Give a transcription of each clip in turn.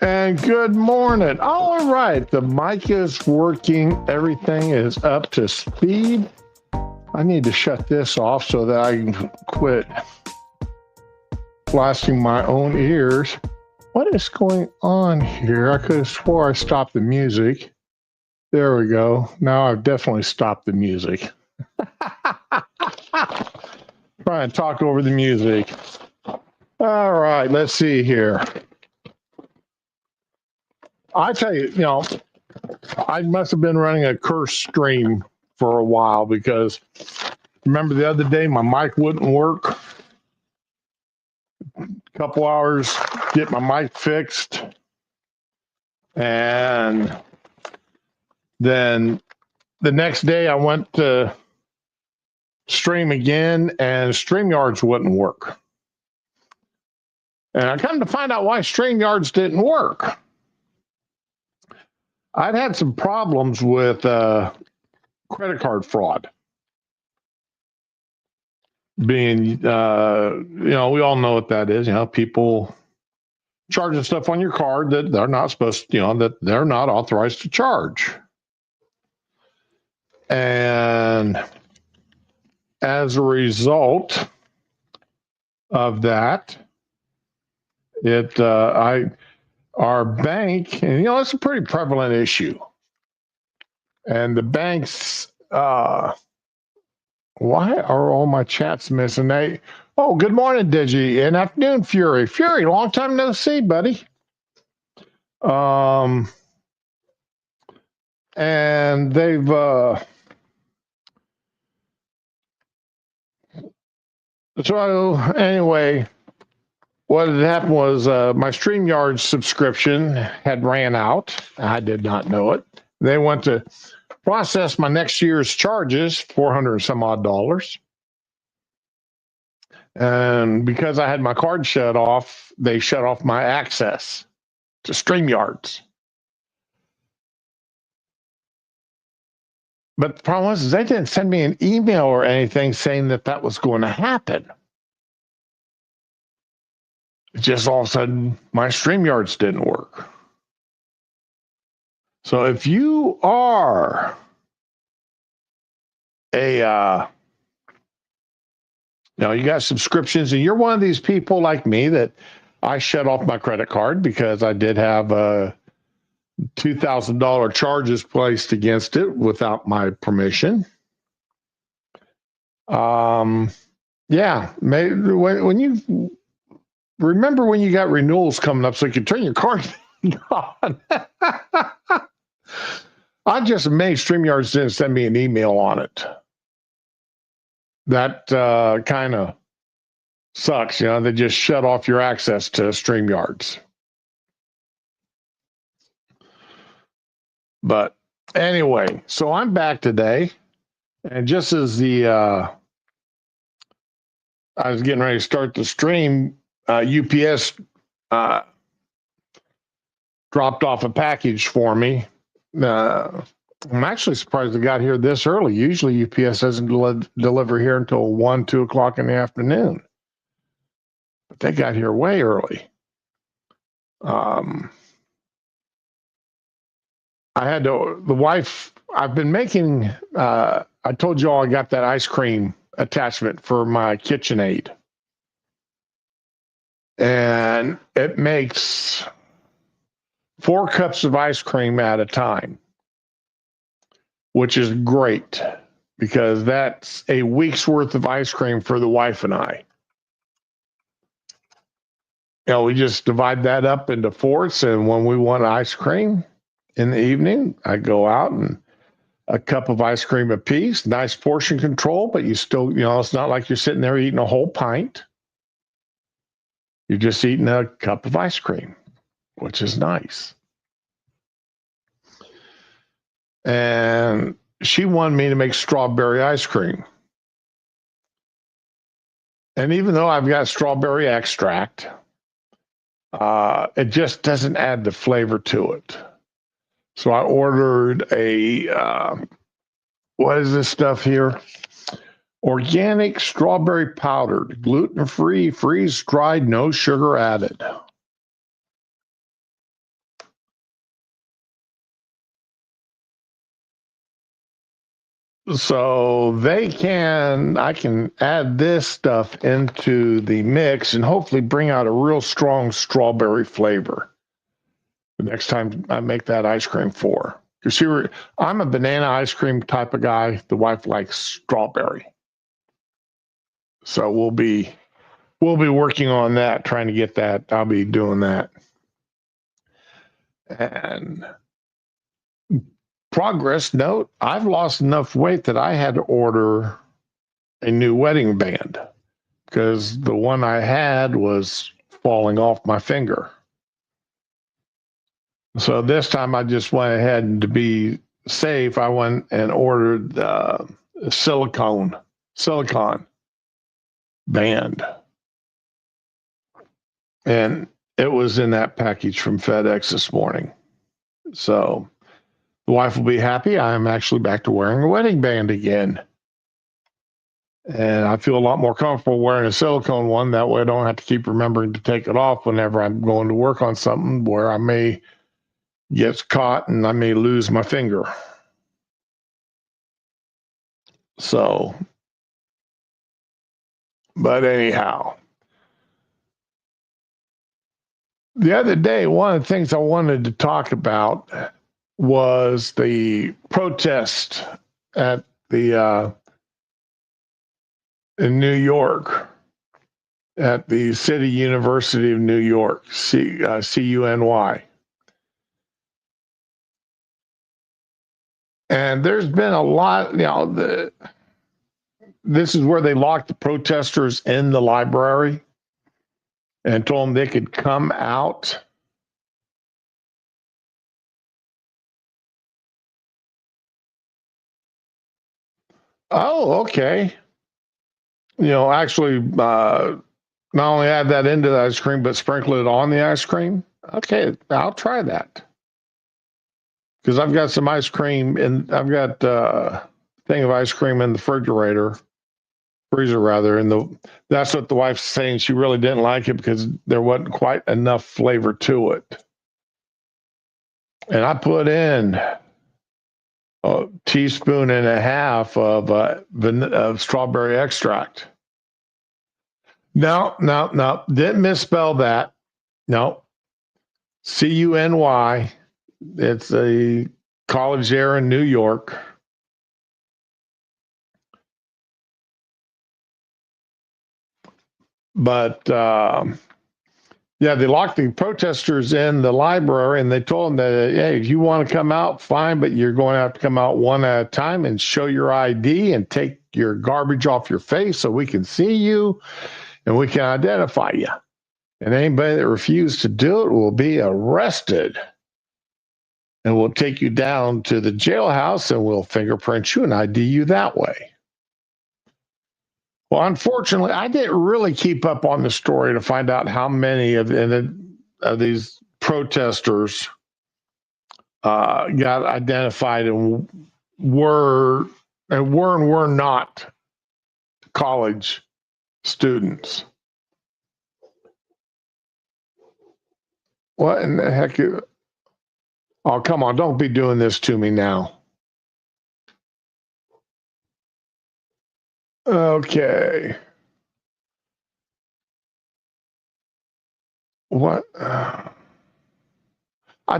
And good morning. All right, the mic is working. Everything is up to speed. I need to shut this off so that I can quit blasting my own ears. What is going on here? I could have swore I stopped the music. There we go. Now I've definitely stopped the music. Try and talk over the music. All right, let's see here. I tell you, I must have been running a curse stream for a while because remember the other day my mic wouldn't work. A couple hours, get my mic fixed. And then the next day I went to stream again and StreamYards wouldn't work. And I come to find out why StreamYards didn't work. I'd had some problems with credit card fraud. Being, we all know what that is. People charging stuff on your card that they're not supposed to, that they're not authorized to charge. And as a result of that, our bank, and it's a pretty prevalent issue. And the banks, why are all my chats missing? Good morning, Digi, and afternoon, Fury. Fury, long time no see, buddy. And they've so anyway, what had happened was my StreamYard subscription had ran out. I did not know it. They went to process my next year's charges, $400 and some odd. And because I had my card shut off, they shut off my access to StreamYards. But the problem was they didn't send me an email or anything saying that was going to happen. Just all of a sudden, my StreamYards didn't work. So if you are you got subscriptions and you're one of these people like me that I shut off my credit card because I did have $2,000 charges placed against it without my permission. When you remember when you got renewals coming up so you could turn your card on. I'm just amazed StreamYards didn't send me an email on it. That kind of sucks, they just shut off your access to StreamYards. But anyway, so I'm back today, and just as I was getting ready to start the stream, UPS dropped off a package for me. I'm actually surprised it got here this early. Usually UPS doesn't deliver here until 1, 2 o'clock in the afternoon. But they got here way early. I've been making, I told you all I got that ice cream attachment for my KitchenAid. And it makes 4 cups of ice cream at a time, which is great because that's a week's worth of ice cream for the wife and I. We just divide that up into fourths, and when we want ice cream in the evening, I go out and a cup of ice cream apiece, nice portion control, but you still, it's not like you're sitting there eating a whole pint. You're just eating a cup of ice cream, which is nice. And she wanted me to make strawberry ice cream. And even though I've got strawberry extract, it just doesn't add the flavor to it. So I ordered what is this stuff here? Organic strawberry powdered, gluten-free, freeze-dried, no sugar added. So I can add this stuff into the mix and hopefully bring out a real strong strawberry flavor the next time I make that ice cream for. Because I'm a banana ice cream type of guy. The wife likes strawberry. So we'll be working on that, trying to get that. I'll be doing that. And progress note, I've lost enough weight that I had to order a new wedding band because the one I had was falling off my finger. So this time I just went ahead and to be safe, I went and ordered silicone band. And it was in that package from FedEx this morning. So the wife will be happy. I'm actually back to wearing a wedding band again. And I feel a lot more comfortable wearing a silicone one. That way I don't have to keep remembering to take it off whenever I'm going to work on something where I may get caught and I may lose my finger. So, but anyhow, the other day, one of the things I wanted to talk about was the protest at the in New York at the City University of New York, CUNY. And there's been a lot, this is where they locked the protesters in the library and told them they could come out. Oh, okay. Actually, not only add that into the ice cream, but sprinkle it on the ice cream. Okay, I'll try that. Because I've got some ice cream and I've got a thing of ice cream in the freezer rather. And that's what the wife's saying. She really didn't like it because there wasn't quite enough flavor to it. And I put in a teaspoon and a half of strawberry extract. No, didn't misspell that. No, CUNY. It's a college there in New York. But yeah, they locked the protesters in the library and they told them that, hey, if you want to come out, fine, but you're going to have to come out one at a time and show your ID and take your garbage off your face so we can see you and we can identify you. And anybody that refuses to do it will be arrested. And we'll take you down to the jailhouse and we'll fingerprint you and ID you that way. Well, unfortunately, I didn't really keep up on the story to find out how many of these protesters got identified and were not college students. What in the heck? Oh, come on, don't be doing this to me now. Okay. What? I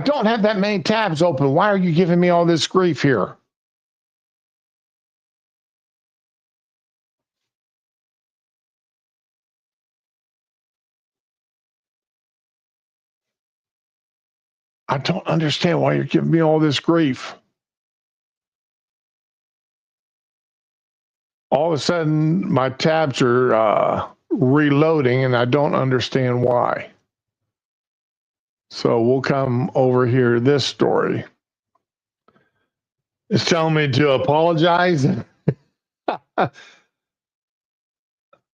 don't have that many tabs open. Why are you giving me all this grief here? I don't understand why you're giving me all this grief. All of a sudden, my tabs are reloading and I don't understand why. So we'll come over here. This story is telling me to apologize.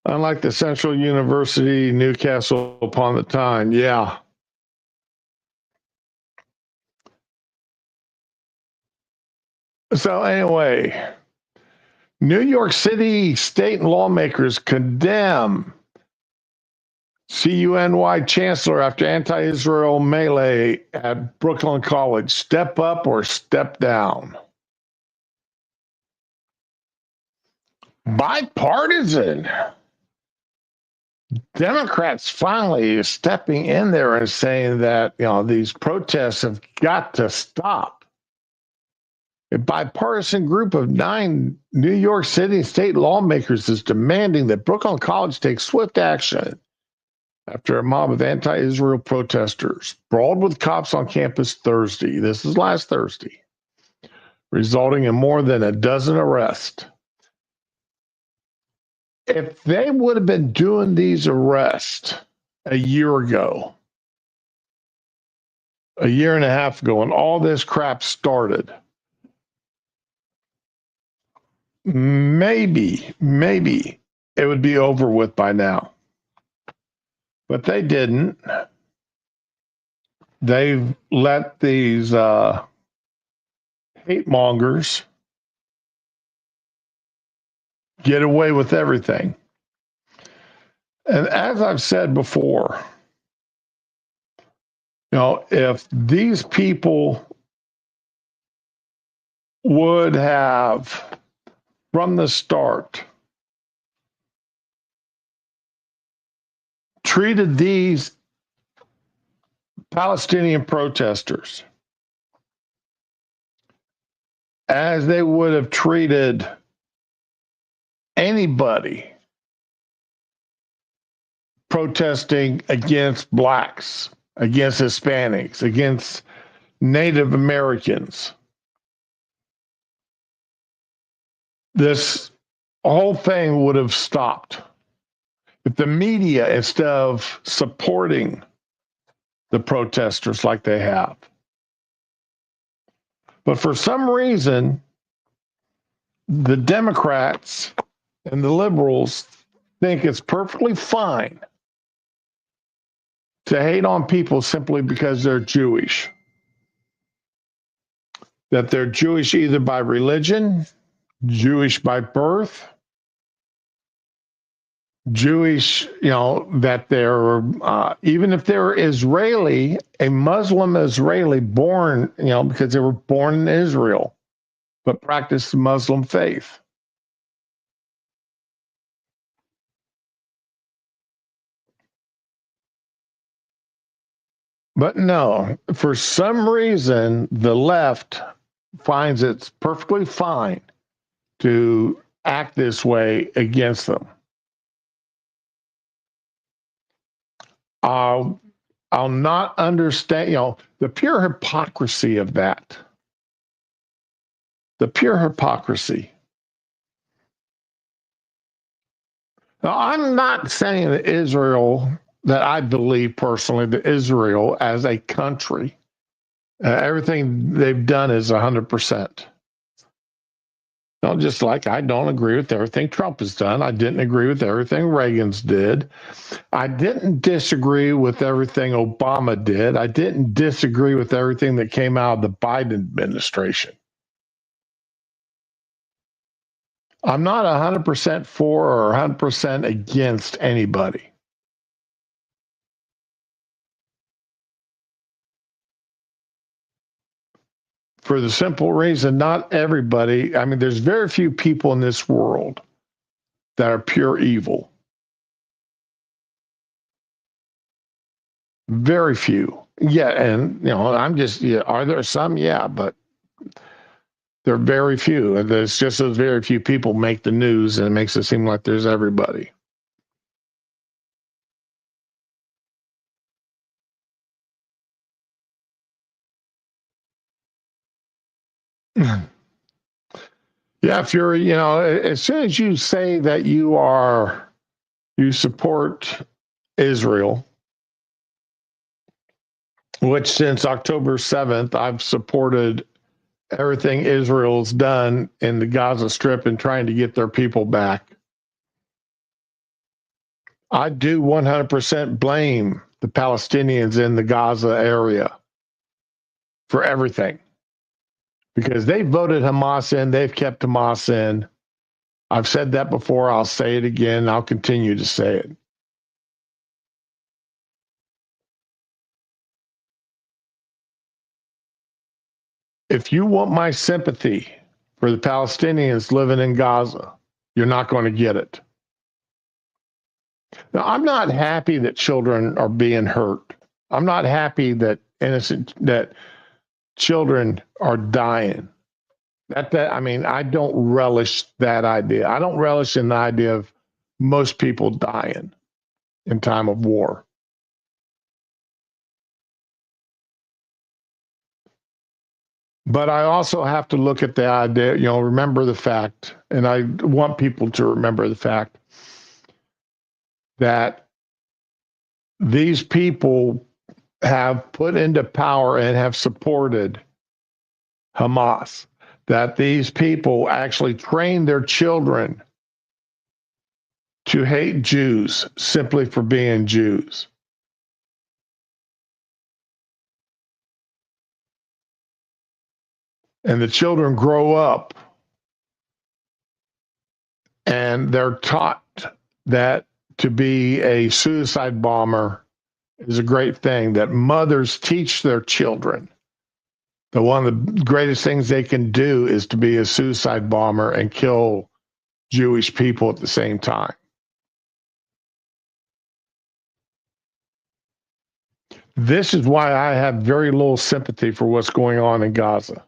Unlike the Central University, Newcastle upon the Tyne. Yeah. So anyway, New York City state lawmakers condemn CUNY chancellor after anti-Israel melee at Brooklyn College. Step up or step down. bipartisan. Democrats finally stepping in there and saying that, these protests have got to stop. A bipartisan group of 9 New York City and state lawmakers is demanding that Brooklyn College take swift action after a mob of anti-Israel protesters brawled with cops on campus Thursday. This is last Thursday, resulting in more than a dozen arrests. If they would have been doing these arrests a year ago, a year and a half ago, when all this crap started, maybe it would be over with by now. But they didn't. They've let these hate mongers get away with everything. And as I've said before, if these people would have, from the start, treated these Palestinian protesters as they would have treated anybody protesting against blacks, against Hispanics, against Native Americans, this whole thing would have stopped. If the media, instead of supporting the protesters like they have. But for some reason, the Democrats and the liberals think it's perfectly fine to hate on people simply because they're Jewish. That they're Jewish either by religion, Jewish by birth, Jewish, that they're, even if they're Israeli, a Muslim Israeli born, because they were born in Israel, but practice the Muslim faith. But no, for some reason, the left finds it's perfectly fine to act this way against them. I'll not understand, the pure hypocrisy of that. The pure hypocrisy. Now, I'm not saying that Israel, that I believe personally that Israel as a country, everything they've done is 100%. Just like I don't agree with everything Trump has done. I didn't agree with everything Reagan's did. I didn't disagree with everything Obama did. I didn't disagree with everything that came out of the Biden administration. I'm not 100% for or 100% against anybody. For the simple reason, not everybody, there's very few people in this world that are pure evil. Very few. Yeah, and are there some? Yeah, but they're very few. And it's just those very few people make the news, and it makes it seem like there's everybody. Yeah, if you're, as soon as you say that you support Israel, which since October 7th, I've supported everything Israel's done in the Gaza Strip and trying to get their people back. I do 100% blame the Palestinians in the Gaza area for everything because they voted Hamas in, they've kept Hamas in. I've said that before, I'll say it again, I'll continue to say it. If you want my sympathy for the Palestinians living in Gaza, You're not going to get it. Now, I'm not happy that children are being hurt. I'm not happy that children are dying. I mean, I don't relish that idea. I don't relish in the idea of most people dying in time of war. But I also have to look at the idea, remember the fact, and I want people to remember the fact that these people have put into power and have supported Hamas, that these people actually train their children to hate Jews simply for being Jews. And the children grow up and they're taught that to be a suicide bomber is a great thing, that mothers teach their children that one of the greatest things they can do is to be a suicide bomber and kill Jewish people at the same time. This is why I have very little sympathy for what's going on in Gaza.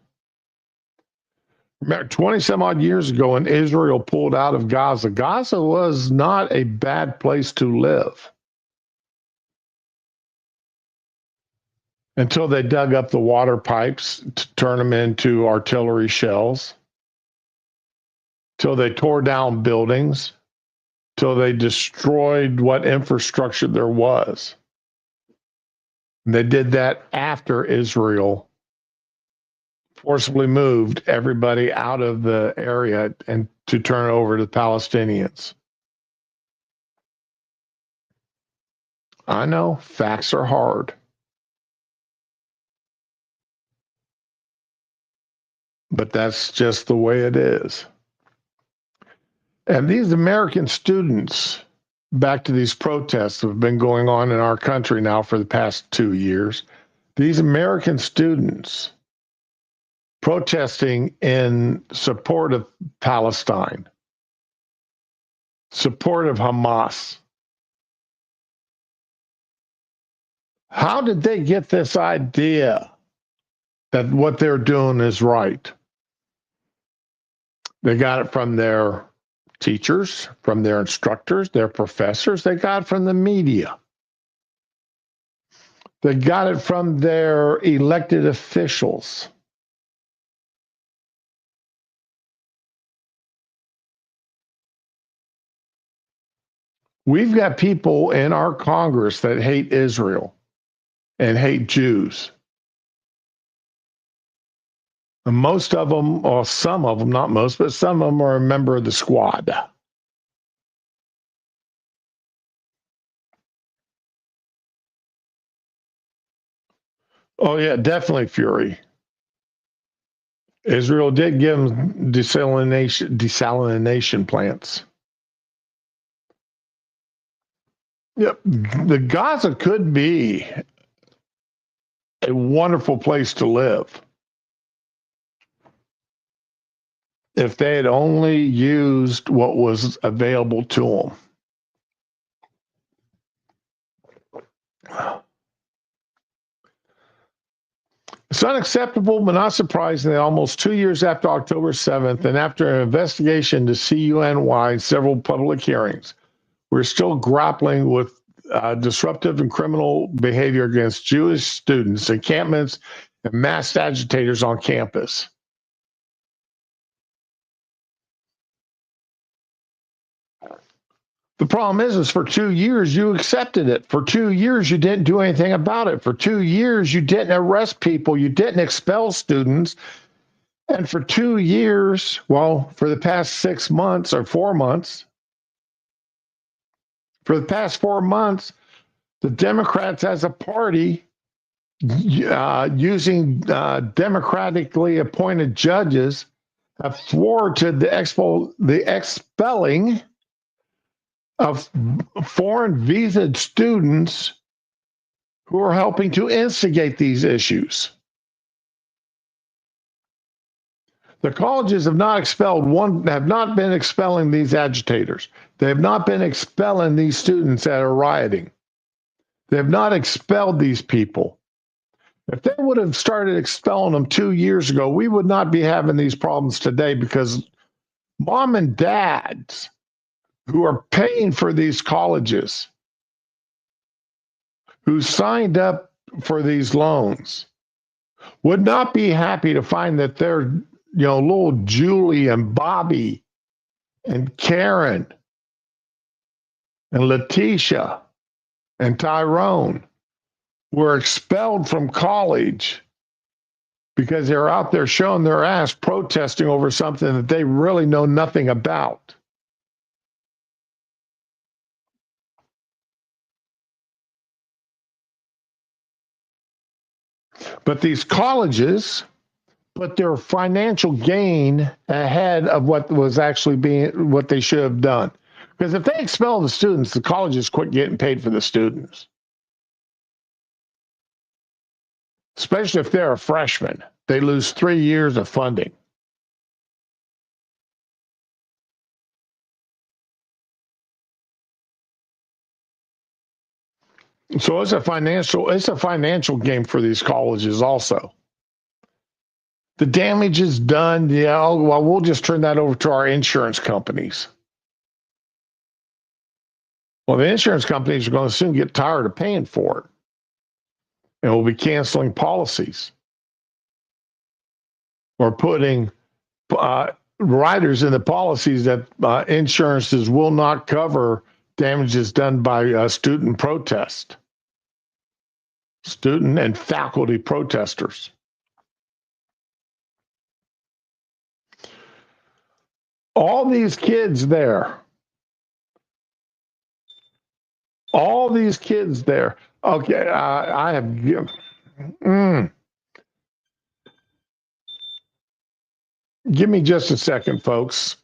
Remember, 20 some odd years ago, when Israel pulled out of Gaza, Gaza was not a bad place to live until they dug up the water pipes to turn them into artillery shells, till they tore down buildings, till they destroyed what infrastructure there was. And they did that after Israel forcibly moved everybody out of the area and to turn it over to the Palestinians. I know, facts are hard. But that's just the way it is. And these American students, back to these protests that have been going on in our country now for the past 2 years, these American students protesting in support of Palestine, support of Hamas. How did they get this idea that what they're doing is right? They got it from their teachers, from their instructors, their professors. They got it from the media. They got it from their elected officials. We've got people in our Congress that hate Israel and hate Jews. And most of them, or some of them, not most, but some of them are a member of the squad. Oh, yeah, definitely fury. Israel did give them desalination plants. Yep, the Gaza could be a wonderful place to live if they had only used what was available to them. It's unacceptable, but not surprising that almost 2 years after October 7th, and after an investigation to CUNY, several public hearings, we're still grappling with disruptive and criminal behavior against Jewish students, encampments, and mass agitators on campus. The problem is for 2 years, you accepted it. For 2 years, you didn't do anything about it. For 2 years, you didn't arrest people. You didn't expel students. And for 2 years, well, for the past 6 months or 4 months, for the past 4 months, the Democrats as a party, using democratically appointed judges, have thwarted the expelling of foreign visaed students who are helping to instigate these issues. The colleges have not been expelling these agitators. They have not been expelling these students that are rioting. They have not expelled these people. If they would have started expelling them 2 years ago, we would not be having these problems today, because mom and dads who are paying for these colleges, who signed up for these loans, would not be happy to find that their, little Julie and Bobby and Karen and Letitia and Tyrone were expelled from college because they're out there showing their ass protesting over something that they really know nothing about. But these colleges put their financial gain ahead of what was actually what they should have done. Because if they expel the students, the colleges quit getting paid for the students. Especially if they're a freshman. They lose 3 years of funding. So it's a financial game for these colleges also. The damage is done. Yeah, well, we'll just turn that over to our insurance companies. Well, the insurance companies are going to soon get tired of paying for it, and we'll be canceling policies or putting riders in the policies that insurances will not cover damages done by student and faculty protesters. All these kids there. Okay, I have. Give me just a second, folks.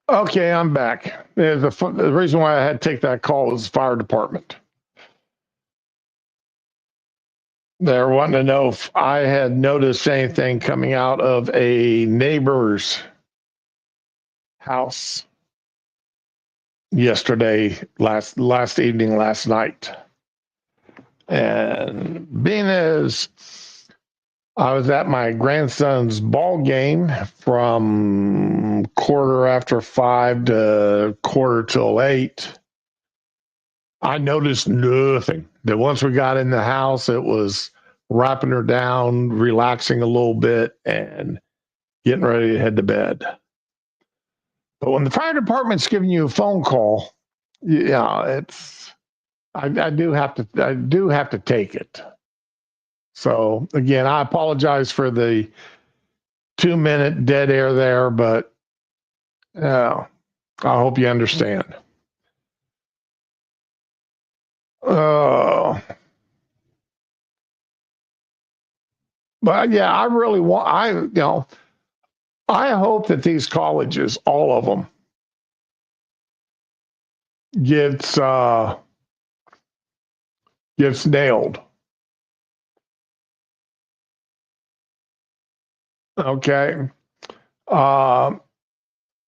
Okay, I'm back. The reason why I had to take that call was the fire department. They're wanting to know if I had noticed anything coming out of a neighbor's house yesterday, last evening, last night. And being as I was at my grandson's ball game from 5:15 to 8:15. I noticed nothing. That once we got in the house, it was wrapping her down, relaxing a little bit, and getting ready to head to bed. But when the fire department's giving you a phone call, yeah, it's I do have to take it. So again, I apologize for the 2-minute dead air there, but I hope you understand. Uh, but yeah, I really want. I hope that these colleges, all of them, gets nailed. Okay. Uh,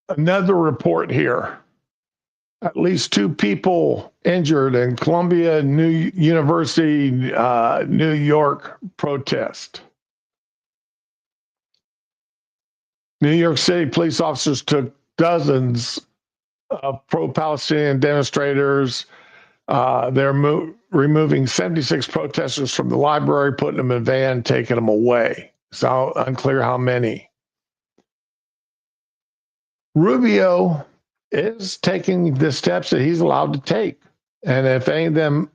Another report here. At least 2 people injured in Columbia University, New York protest. New York City police officers took dozens of pro-Palestinian demonstrators. They're removing 76 protesters from the library, putting them in a van, taking them away. So unclear how many. Rubio is taking the steps that he's allowed to take. And if any of them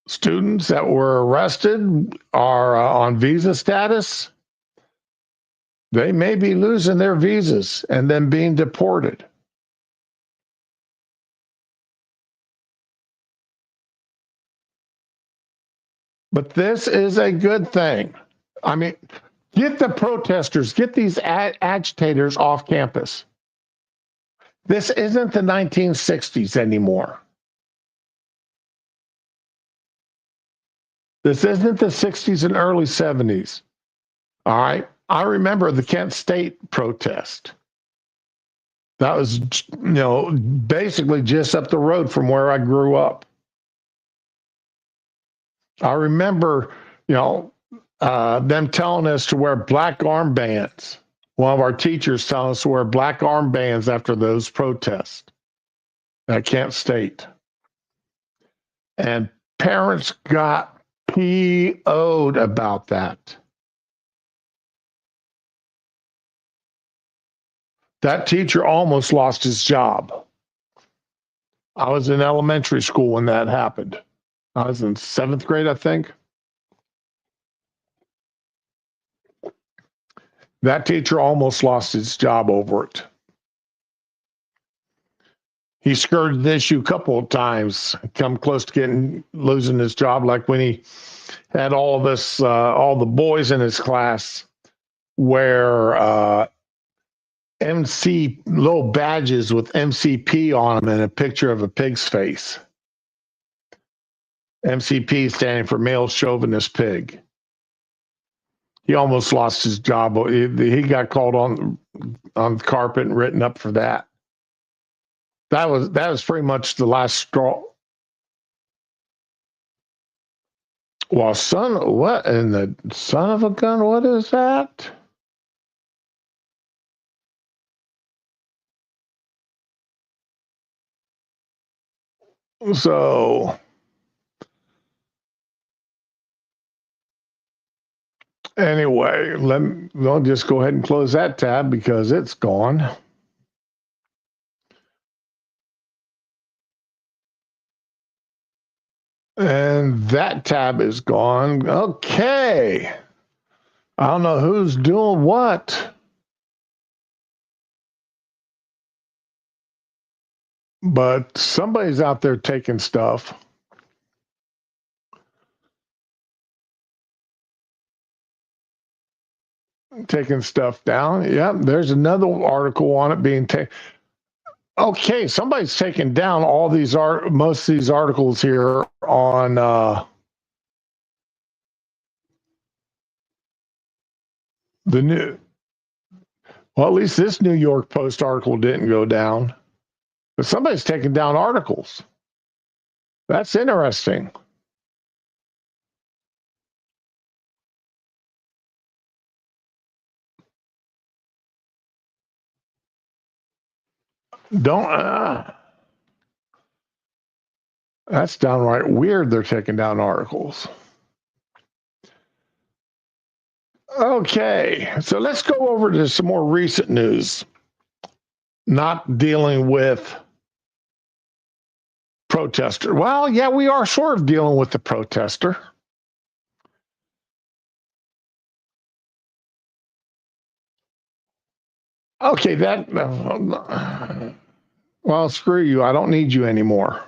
students that were arrested are on visa status, they may be losing their visas and then being deported. But this is a good thing. I mean, get the protesters, get these agitators off campus. This isn't the 1960s anymore. This isn't the 60s and early 70s. All right. I remember the Kent State protest. That was, basically just up the road from where I grew up. I remember, them telling us to wear black armbands. One of our teachers telling us to wear black armbands after those protests at Kent State. And parents got PO'd about that. That teacher almost lost his job. I was in elementary school when that happened. I was in 7th grade, I think. That teacher almost lost his job over it. He skirted the issue a couple of times, come close to losing his job, like when he had all of us, all the boys in his class wear little badges with MCP on them and a picture of a pig's face. MCP standing for male chauvinist pig. He almost lost his job. He got called on the carpet and written up for that. That was pretty much the last straw. Well, what in the son of a gun? What is that? So anyway, we'll just go ahead and close that tab because it's gone. And that tab is gone. Okay. I don't know who's doing what. But somebody's out there taking stuff. Taking stuff down. Yep, there's another article on it being taken. Okay, somebody's taking down all these most of these articles here on the new. Well, at least this New York Post article didn't go down, but somebody's taking down articles. That's interesting. Don't. That's downright weird. They're taking down articles. Okay, so let's go over to some more recent news, not dealing with protester. Well, yeah, we are sort of dealing with the protester. Okay, well, screw you. I don't need you anymore.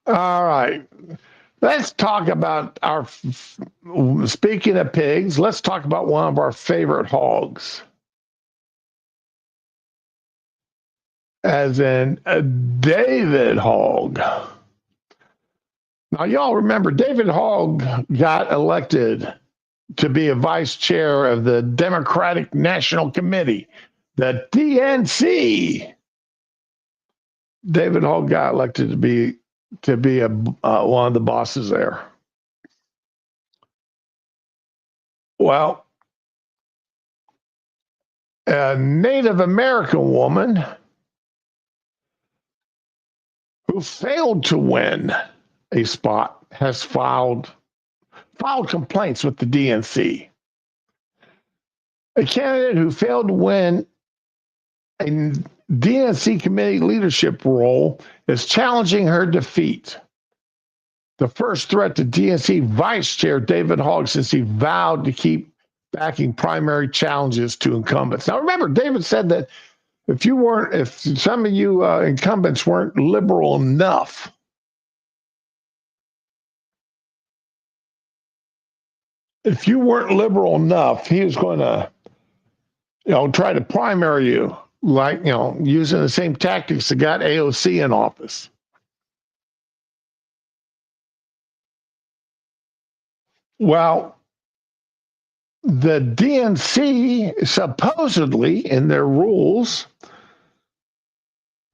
All right. Let's talk about speaking of pigs, let's talk about one of our favorite hogs. As in David Hogg. Now, y'all remember David Hogg got elected to be a vice chair of the Democratic National Committee, the DNC. David Hogg got elected to be one of the bosses there. Well, a Native American woman who failed to win a spot has filed complaints with the DNC. A candidate who failed to win a DNC committee leadership role is challenging her defeat. The first threat to DNC Vice Chair David Hogg since he vowed to keep backing primary challenges to incumbents. Now, remember, David said that if some of you incumbents weren't liberal enough, he was going to, try to primary you, like, using the same tactics that got AOC in office. Well, the DNC supposedly, in their rules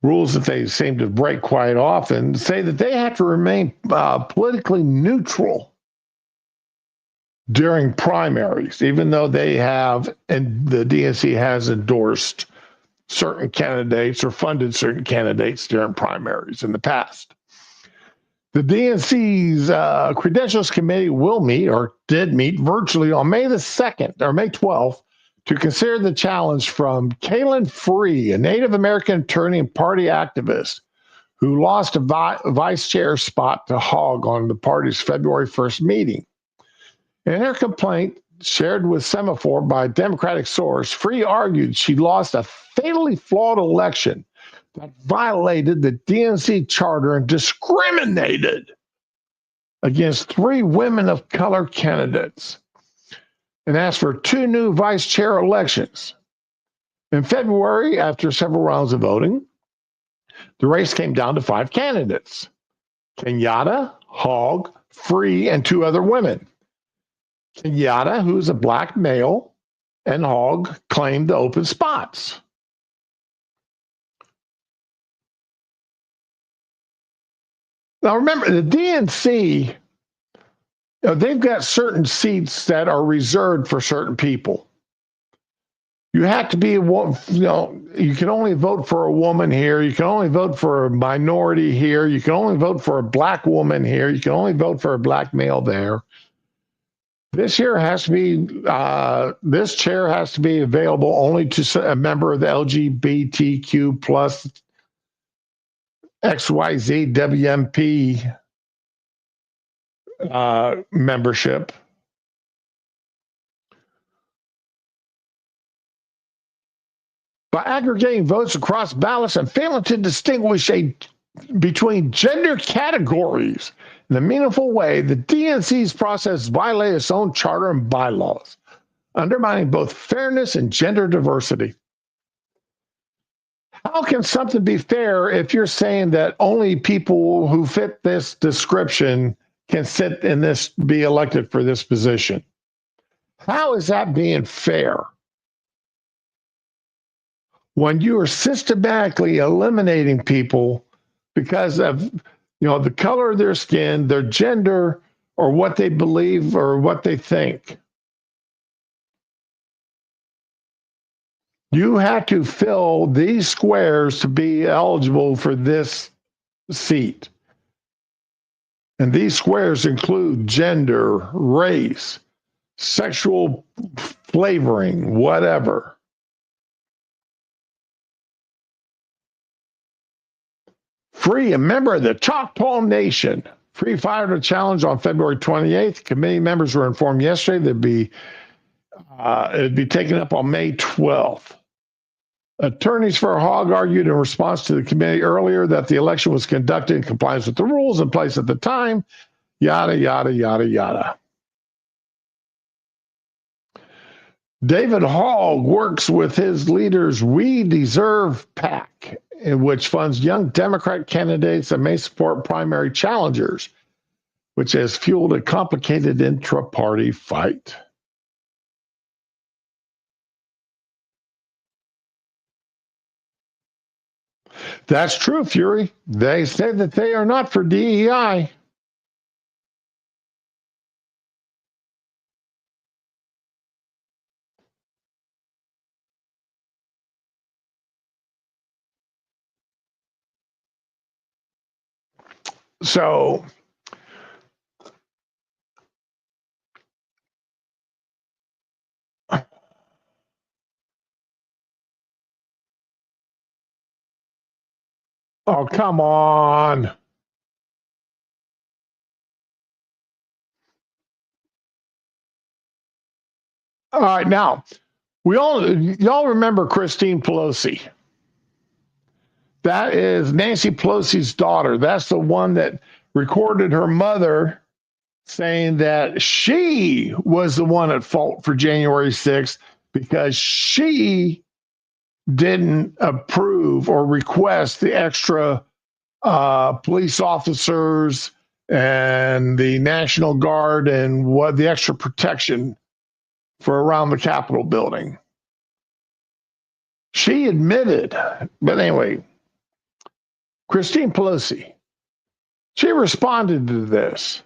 that they seem to break quite often, say that they have to remain politically neutral during primaries, even though they have, and the DNC has endorsed certain candidates or funded certain candidates during primaries in the past. The DNC's Credentials Committee will meet, or did meet, virtually on May the 2nd or May 12th to consider the challenge from Kaylin Free, a Native American attorney and party activist who lost a vice chair spot to Hogg on the party's February 1st meeting. In her complaint, shared with Semaphore by a Democratic source, Free argued she lost a fatally flawed election that violated the DNC charter and discriminated against 3 women of color candidates and asked for 2 new vice chair elections. In February, after several rounds of voting, the race came down to 5 candidates: Kenyatta, Hogg, Free, and 2 other women. Kenyatta, who's a black male, and Hogg claimed the open spots. Now, remember, the DNC, they've got certain seats that are reserved for certain people. You have to be, you can only vote for a woman here. You can only vote for a minority here. You can only vote for a black woman here. You can only vote for a black male there. This chair has to be available only to a member of the LGBTQ plus XYZ WMP membership. By aggregating votes across ballots and failing to distinguish between gender categories in a meaningful way, the DNC's process violates its own charter and bylaws, undermining both fairness and gender diversity. How can something be fair if you're saying that only people who fit this description can sit in this, be elected for this position? How is that being fair? When you are systematically eliminating people because of, the color of their skin, their gender, or what they believe or what they think. You had to fill these squares to be eligible for this seat. And these squares include gender, race, sexual flavoring, whatever. Free, a member of the Choctaw Nation. Free fired a challenge on February 28th. Committee members were informed yesterday it'd be taken up on May 12th. Attorneys for Hogg argued in response to the committee earlier that the election was conducted in compliance with the rules in place at the time. Yada, yada, yada, yada. David Hogg works with his leaders' We Deserve PAC, which funds young Democrat candidates that may support primary challengers, which has fueled a complicated intra-party fight. That's true, Fury. They say that they are not for DEI. So, oh, come on. All right, now, y'all remember Christine Pelosi. That is Nancy Pelosi's daughter. That's the one that recorded her mother saying that she was the one at fault for January 6th because she didn't approve or request the extra police officers and the National Guard and what the extra protection for around the Capitol building. She admitted, but anyway, Christine Pelosi, she responded to this.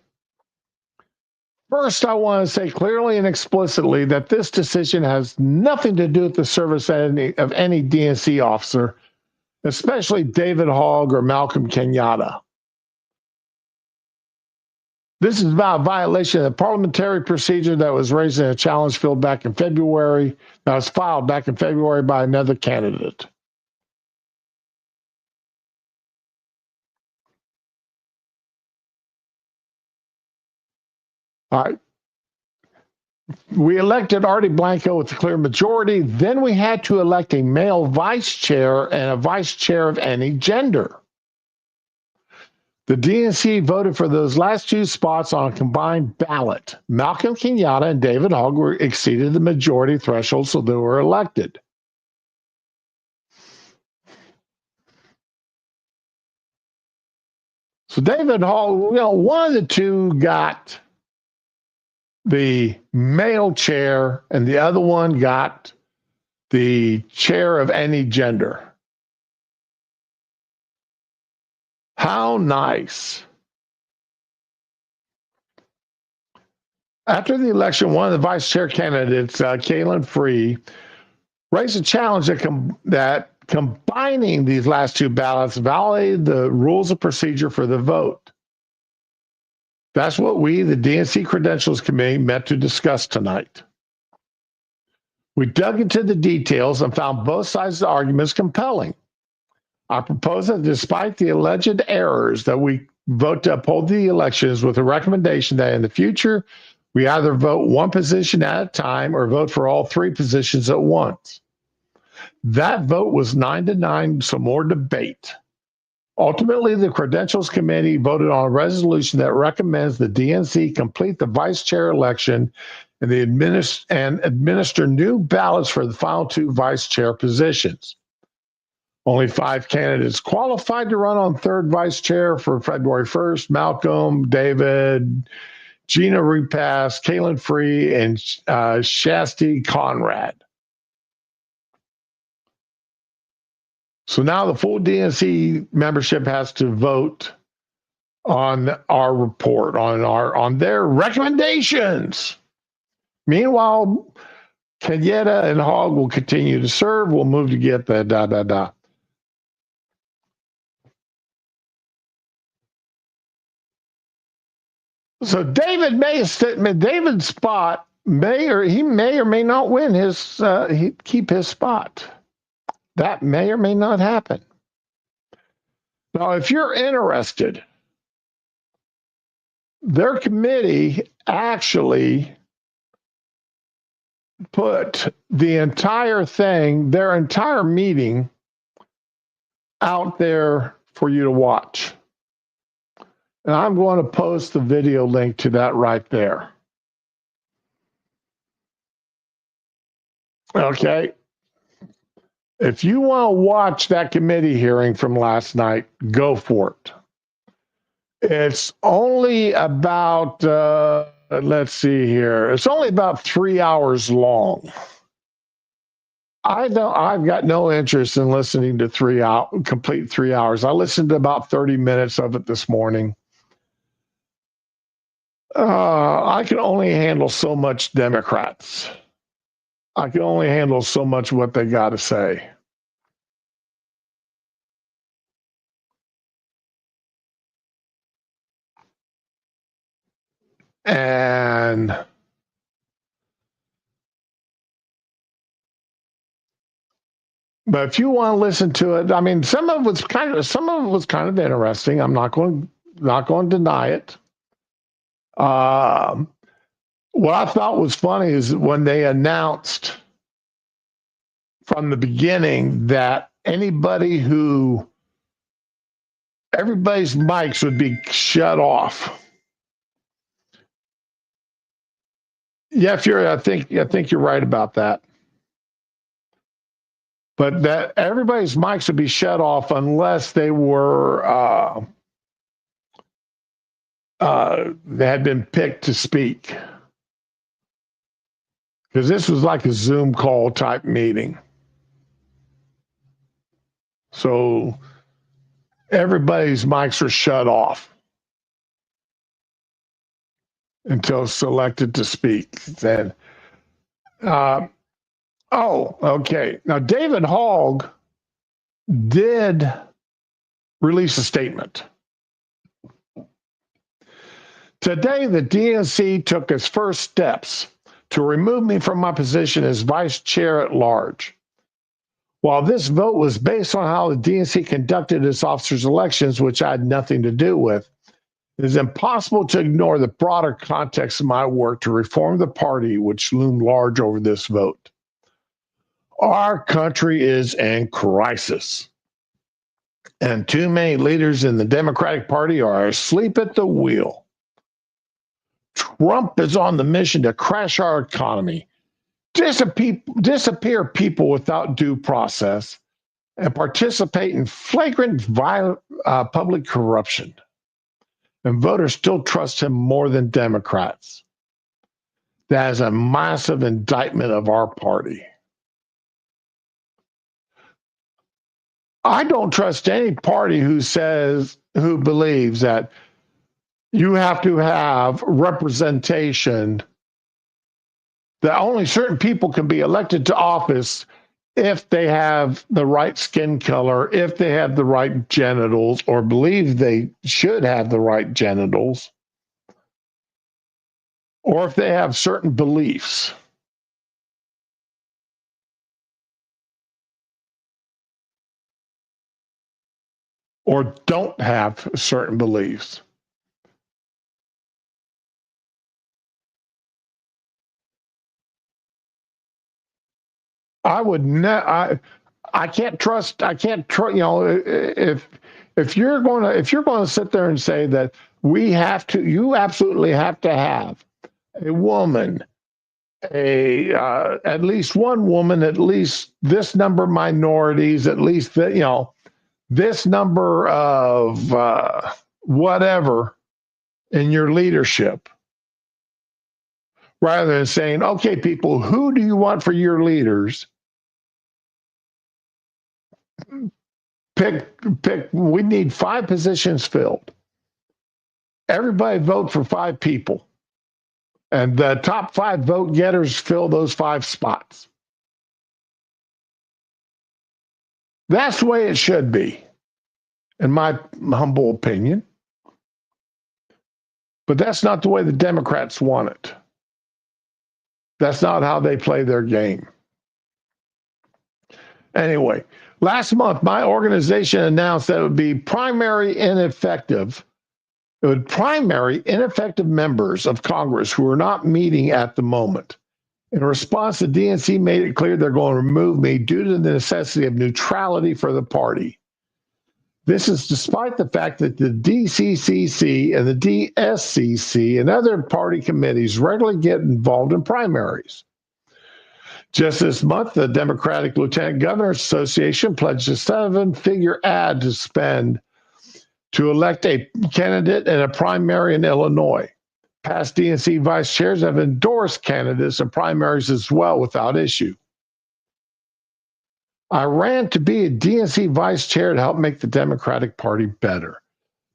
First, I want to say clearly and explicitly that this decision has nothing to do with the service of any DNC officer, especially David Hogg or Malcolm Kenyatta. This is about a violation of the parliamentary procedure that was raised in a challenge filed back in February, that was filed back in February by another candidate. All right. We elected Artie Blanco with a clear majority. Then we had to elect a male vice chair and a vice chair of any gender. The DNC voted for those last two spots on a combined ballot. Malcolm Kenyatta and David Hogg exceeded the majority threshold, so they were elected. So David Hogg, one of the two got the male chair, and the other one got the chair of any gender. How nice. After the election, one of the vice chair candidates, Kaylin Free, raised a challenge that combining these last two ballots violated the rules of procedure for the vote. That's what we, the DNC Credentials Committee, met to discuss tonight. We dug into the details and found both sides of the arguments compelling. I propose that despite the alleged errors, that we vote to uphold the elections with a recommendation that in the future, we either vote one position at a time or vote for all three positions at once. That vote was 9-9, so more debate. Ultimately, the Credentials Committee voted on a resolution that recommends the DNC complete the vice chair election and administer new ballots for the final two vice chair positions. Only 5 candidates qualified to run on third vice chair for February 1st: Malcolm, David, Gina Repass, Kaylin Free, and Shasti Conrad. So now the full DNC membership has to vote on our report, on their recommendations. Meanwhile, Kenyatta and Hogg will continue to serve. We'll move to get the . So David's spot may or may not win his keep his spot. That may or may not happen. Now, if you're interested, their committee actually put the entire thing, their entire meeting, out there for you to watch. And I'm going to post the video link to that right there. Okay. If you want to watch that committee hearing from last night, go for it. It's only about, let's see here. It's only about 3 hours long. I've got no interest in listening to complete 3 hours. I listened to about 30 minutes of it this morning. I can only handle so much Democrats. I can only handle so much what they got to say. But if you want to listen to it, I mean, some of it was kind of interesting. I'm not going to deny it. What I thought was funny is when they announced from the beginning that everybody's mics would be shut off. Yeah, I think you're right about that. But that everybody's mics would be shut off unless they were they had been picked to speak. Because this was like a Zoom call type meeting. So everybody's mics are shut off until selected to speak. Then, okay. Now, David Hogg did release a statement. Today, the DNC took its first steps to remove me from my position as vice chair at large. While this vote was based on how the DNC conducted its officers' elections, which I had nothing to do with, it is impossible to ignore the broader context of my work to reform the party, which loomed large over this vote. Our country is in crisis, and too many leaders in the Democratic Party are asleep at the wheel. Trump is on the mission to crash our economy, disappear people without due process, and participate in flagrant violent public corruption. And voters still trust him more than Democrats. That is a massive indictment of our party. I don't trust any party who believes that you have to have representation, that only certain people can be elected to office if they have the right skin color, if they have the right genitals, or believe they should have the right genitals, or if they have certain beliefs. Or don't have certain beliefs. I would I can't trust. You know, if you're going to sit there and say that you absolutely have to have a woman, at least one woman, at least this number of minorities, at least this number of whatever in your leadership, rather than saying, okay, people, who do you want for your leaders? Pick, we need 5 positions filled. Everybody vote for 5 people. And the top 5 vote getters fill those 5 spots. That's the way it should be, in my humble opinion. But that's not the way the Democrats want it. That's not how they play their game. Anyway, last month, my organization announced that it would be primary ineffective. It would primary ineffective members of Congress who are not meeting at the moment. In response, the DNC made it clear they're going to remove me due to the necessity of neutrality for the party. This is despite the fact that the DCCC and the DSCC and other party committees regularly get involved in primaries. Just this month, the Democratic Lieutenant Governors Association pledged a 7-figure ad to spend to elect a candidate in a primary in Illinois. Past DNC vice chairs have endorsed candidates in primaries as well without issue. I ran to be a DNC vice chair to help make the Democratic Party better,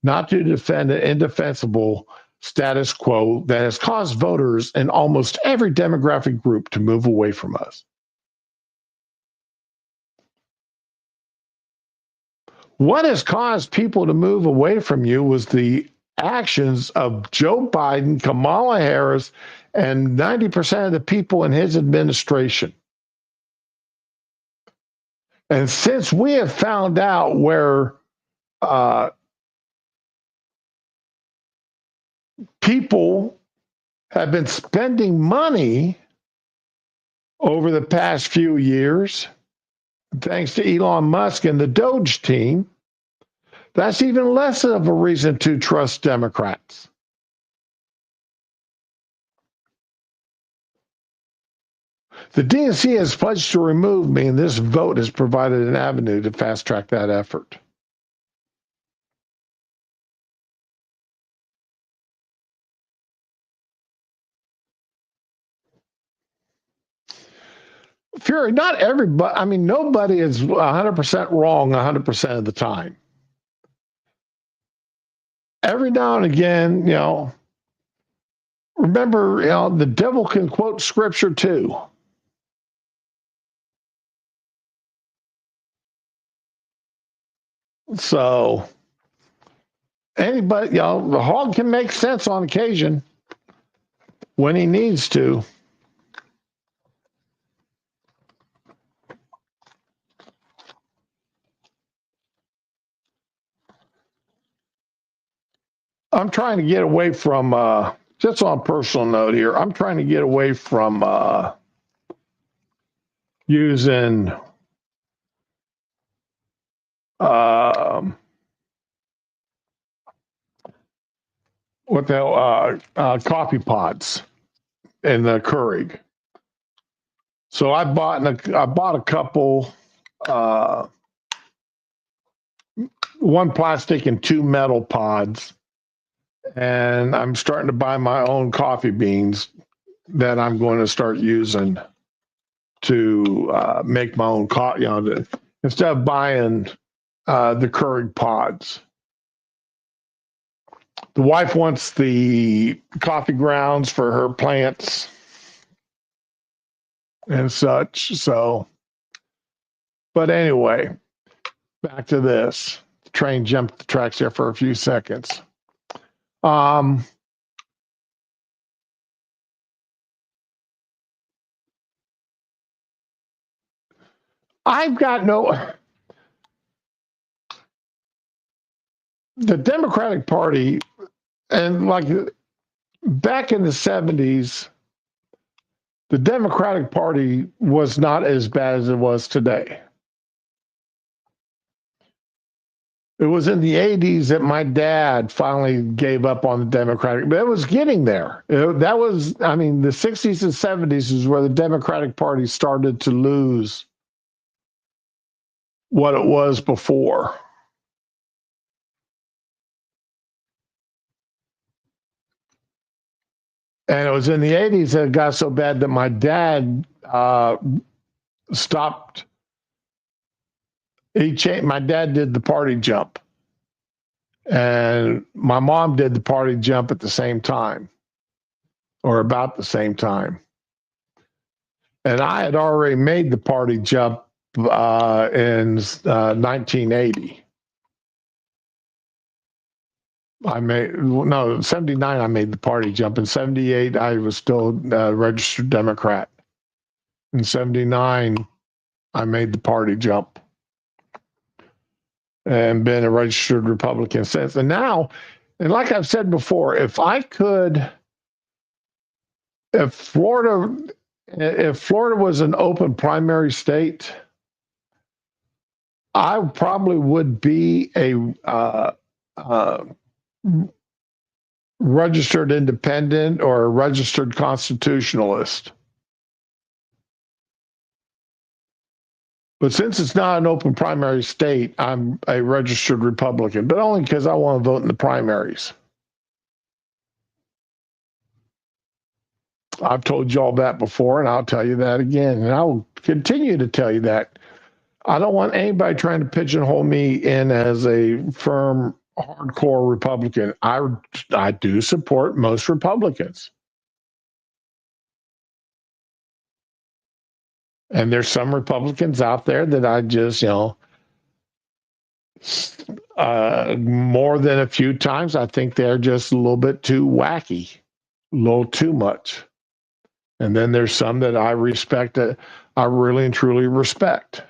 not to defend an indefensible status quo that has caused voters in almost every demographic group to move away from us. What has caused people to move away from you was the actions of Joe Biden, Kamala Harris, and 90% of the people in his administration. And since we have found out where people have been spending money over the past few years, thanks to Elon Musk and the Doge team, that's even less of a reason to trust Democrats. The DNC has pledged to remove me, and this vote has provided an avenue to fast-track that effort. Fury, not everybody, I mean, nobody is 100% wrong 100% of the time. Every now and again, remember, the devil can quote scripture too. So anybody, the hog can make sense on occasion when he needs to. I'm trying to get away from, just on a personal note here, I'm trying to get away from using what the hell, coffee pods in the Keurig. So I bought a couple, one plastic and 2 metal pods. And I'm starting to buy my own coffee beans that I'm going to start using to make my own coffee. Instead of buying the Keurig pods. The wife wants the coffee grounds for her plants and such. So, but anyway, back to this. The train jumped the tracks here for a few seconds. I've got the Democratic Party, and like back in the 70s, the Democratic Party was not as bad as it was today. It was in the 80s that my dad finally gave up on the Democratic, but it was getting there. The 60s and 70s is where the Democratic Party started to lose what it was before. And it was in the 80s that it got so bad that my dad stopped. My dad did the party jump. And my mom did the party jump at the same time. or about the same time. And I had already made the party jump in 1980. I made, no, 79, I made the party jump. In 78, I was still a registered Democrat. In 79, I made the party jump and been a registered Republican since. And now, and like I've said before, if Florida was an open primary state, I probably would be a registered independent or a registered constitutionalist. But since it's not an open primary state, I'm a registered Republican, but only because I want to vote in the primaries. I've told you all that before, and I'll tell you that again, and I'll continue to tell you that. I don't want anybody trying to pigeonhole me in as a firm, hardcore Republican. I do support most Republicans. And there's some Republicans out there that I just, more than a few times, I think they're just a little bit too wacky, a little too much. And then there's some that I respect, that I really and truly respect.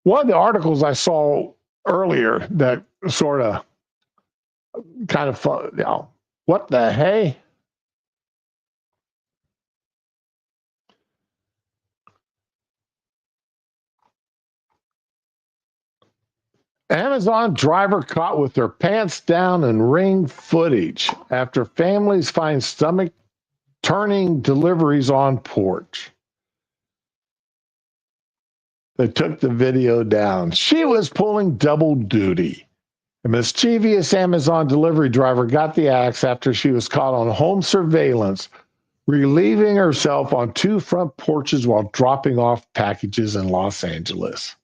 One of the articles I saw earlier that sort of kind of fun, what the hey? Amazon driver caught with their pants down and ring footage after families find stomach turning deliveries on porch. They took the video down. She was pulling double duty. A mischievous Amazon delivery driver got the axe after she was caught on home surveillance, relieving herself on two front porches while dropping off packages in Los Angeles.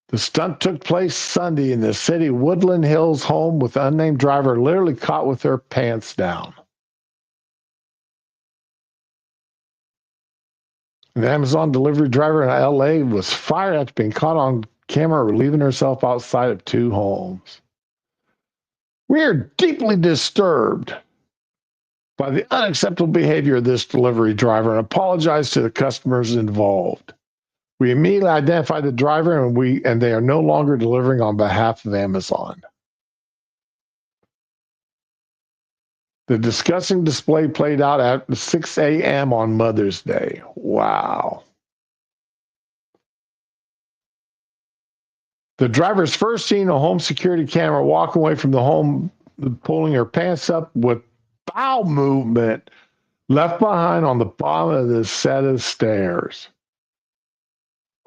The stunt took place Sunday in the city Woodland Hills home with the unnamed driver literally caught with her pants down. An Amazon delivery driver in LA was fired after being caught on camera relieving herself outside of two homes. We are deeply disturbed by the unacceptable behavior of this delivery driver and apologize to the customers involved. We immediately identified the driver and they are no longer delivering on behalf of Amazon. The disgusting display played out at 6 a.m. on Mother's Day. Wow. The driver's first seen a home security camera walking away from the home, pulling her pants up with bowel movement left behind on the bottom of the set of stairs.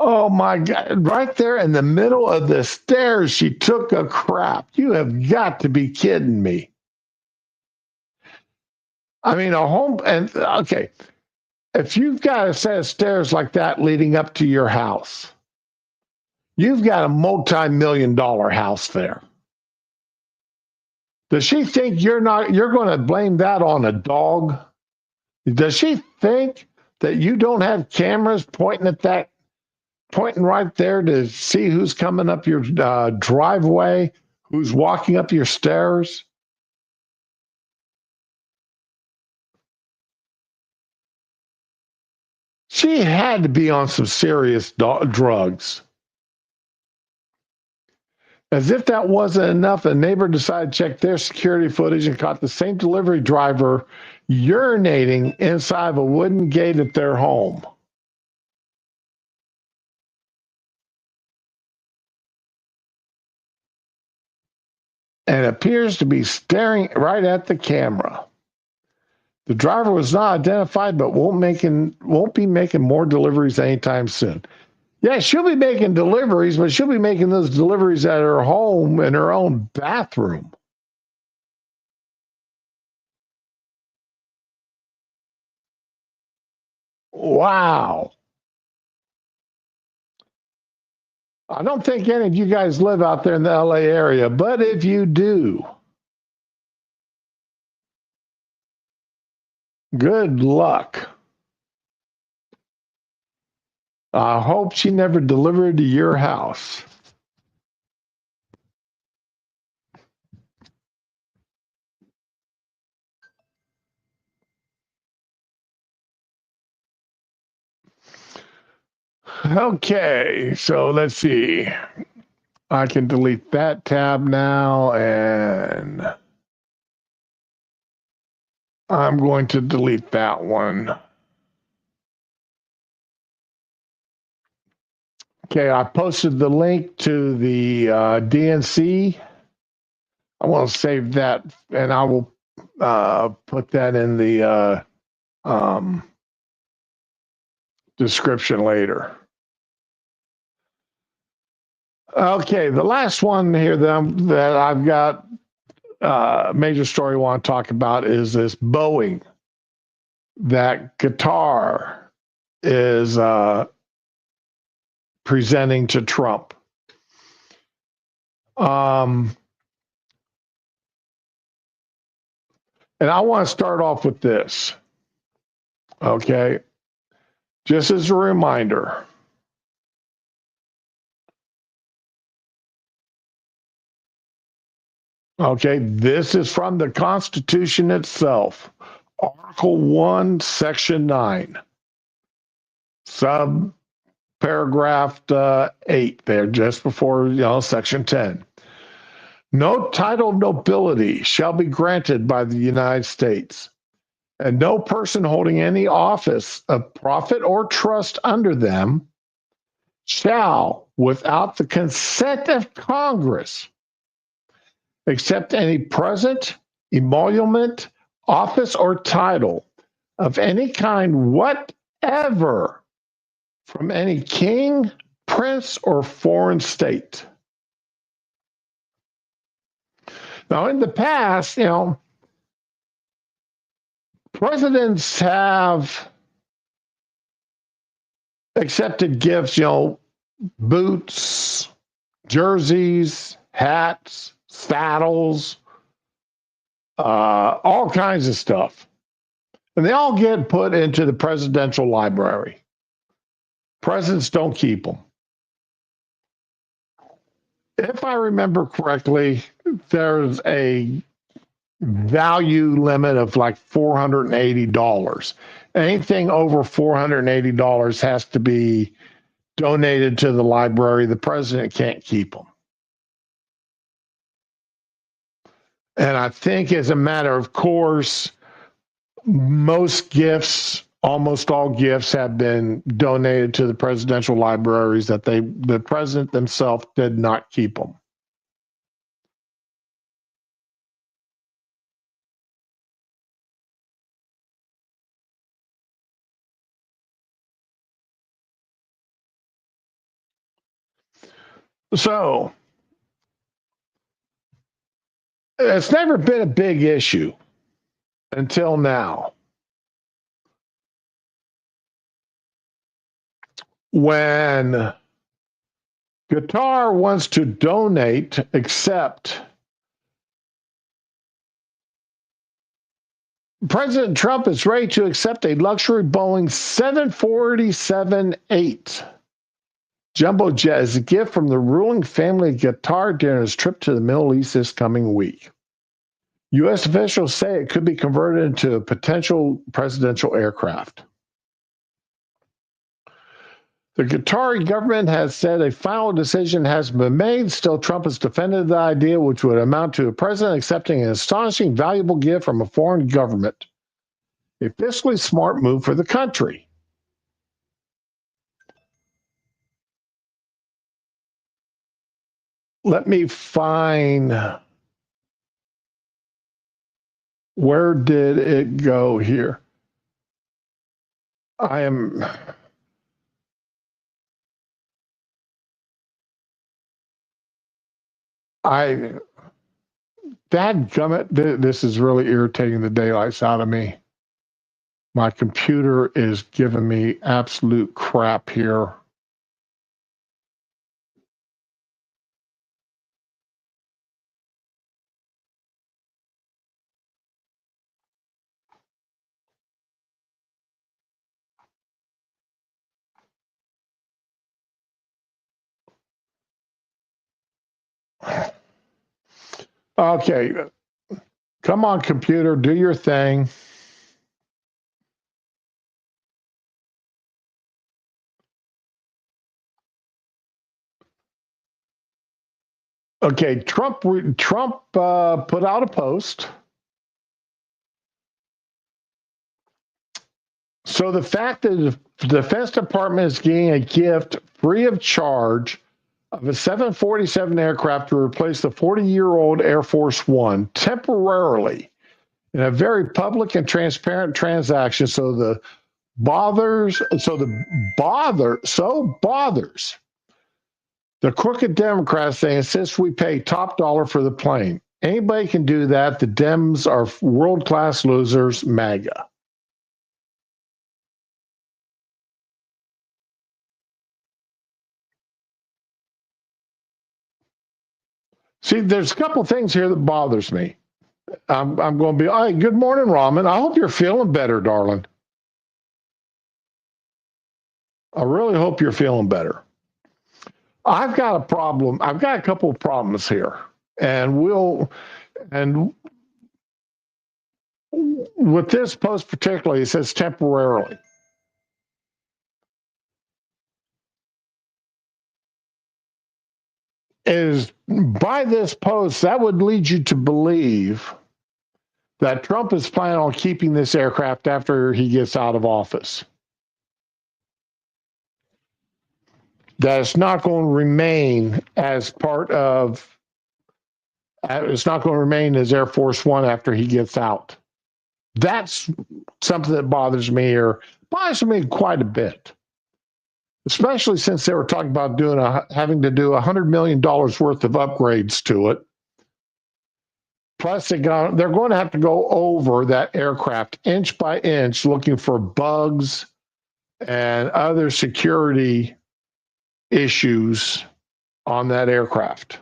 Oh my God, right there in the middle of the stairs, she took a crap. You have got to be kidding me. I mean, a home, and okay, if you've got a set of stairs like that leading up to your house, you've got a multi-million-dollar house there. Does she think you're going to blame that on a dog? Does she think that you don't have cameras pointing right there to see who's coming up your driveway, who's walking up your stairs? She had to be on some serious drugs. As if that wasn't enough, a neighbor decided to check their security footage and caught the same delivery driver urinating inside of a wooden gate at their home. And appears to be staring right at the camera. The driver was not identified, but won't be making more deliveries anytime soon. Yeah, she'll be making deliveries, but she'll be making those deliveries at her home in her own bathroom. Wow. I don't think any of you guys live out there in the LA area, but if you do, good luck. I hope she never delivered to your house. Okay, so let's see. I can delete that tab now, and I'm going to delete that one. Okay, I posted the link to the DNC. I want to save that, and I will put that in the description later. Okay, the last one here that I've got major story I want to talk about is this Boeing. That Qatar is presenting to Trump. And I want to start off with this. Okay. Just as a reminder. Okay. This is from the Constitution itself. Article 1, Section 9. Subparagraph 8 there, just before Section 10. No title of nobility shall be granted by the United States, and no person holding any office of profit or trust under them shall, without the consent of Congress, accept any present, emolument, office, or title of any kind whatever from any king, prince, or foreign state. Now, in the past, presidents have accepted gifts, boots, jerseys, hats, saddles, all kinds of stuff. And they all get put into the presidential library. Presidents don't keep them. If I remember correctly, there's a value limit of like $480. Anything over $480 has to be donated to the library. The president can't keep them. And I think, as a matter of course, most gifts, almost all gifts, have been donated to the presidential libraries, that the president himself did not keep them. So it's never been a big issue until now. When Qatar wants to accept President Trump is ready to accept a luxury Boeing 747-8 jumbo jet as a gift from the ruling family of Qatar during his trip to the Middle East this coming week. U.S. officials say it could be converted into a potential presidential aircraft. The Qatari government has said a final decision has been made. Still, Trump has defended the idea, which would amount to a president accepting an astonishing, valuable gift from a foreign government. A fiscally smart move for the country. Let me find, where did it go here? Dadgummit, this is really irritating the daylights out of me. My computer is giving me absolute crap here. Okay, come on, computer, do your thing. Okay, Trump put out a post. So the fact that the Defense Department is getting a gift free of charge of a 747 aircraft to replace the 40-year-old Air Force One temporarily in a very public and transparent transaction. Bothers the crooked Democrats. They insist we pay top dollar for the plane. Anybody can do that. The Dems are world-class losers, MAGA. See, there's a couple things here that bothers me. I'm going to be, all right, good morning, Ramen. I hope you're feeling better, darling. I really hope you're feeling better. I've got a problem. I've got a couple of problems here. And with this post particularly, it says temporarily. Is by this post, that would lead you to believe that Trump is planning on keeping this aircraft after he gets out of office. That it's not going to remain as part of, it's not going to remain as Air Force One after he gets out. That's something that bothers me quite a bit. Especially since they were talking about having to do $100 million worth of upgrades to it. Plus, they're going to have to go over that aircraft inch by inch, looking for bugs and other security issues on that aircraft.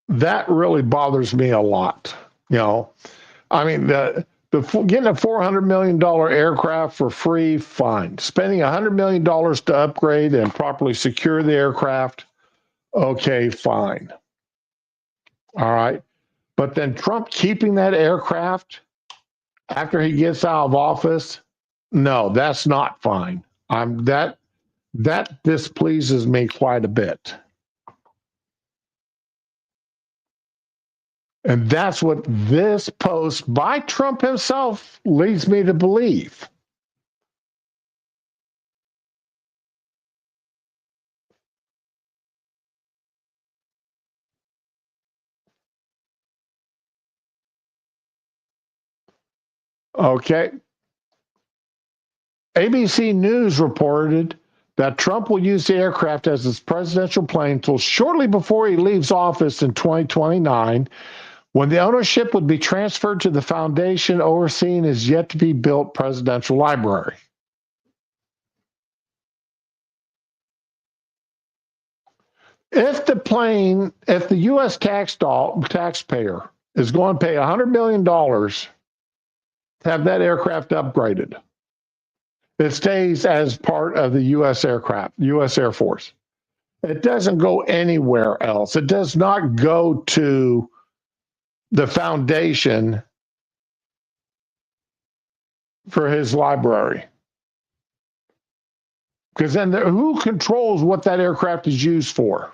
That really bothers me a lot. I mean, getting a $400 million aircraft for free, fine. Spending $100 million to upgrade and properly secure the aircraft, okay, fine. All right. But then Trump keeping that aircraft after he gets out of office, no, that's not fine. That displeases me quite a bit. And that's what this post by Trump himself leads me to believe. Okay. ABC News reported that Trump will use the aircraft as his presidential plane until shortly before he leaves office in 2029, when the ownership would be transferred to the foundation overseeing his yet to be built presidential library. If the U.S. taxpayer is going to pay $100 million to have that aircraft upgraded, it stays as part of the U.S. U.S. Air Force. It doesn't go anywhere else. It does not go to the foundation for his library. Because then who controls what that aircraft is used for?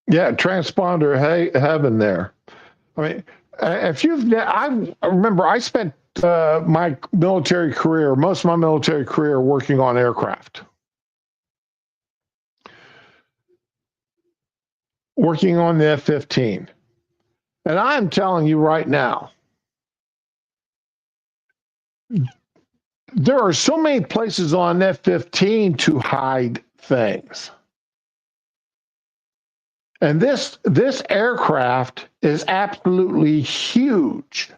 Yeah, transponder heaven there. I mean, I remember I spent my military career, most of my military career, working on aircraft, working on the F-15. And I'm telling you right now, there are so many places on F-15 to hide things. And this aircraft is absolutely huge.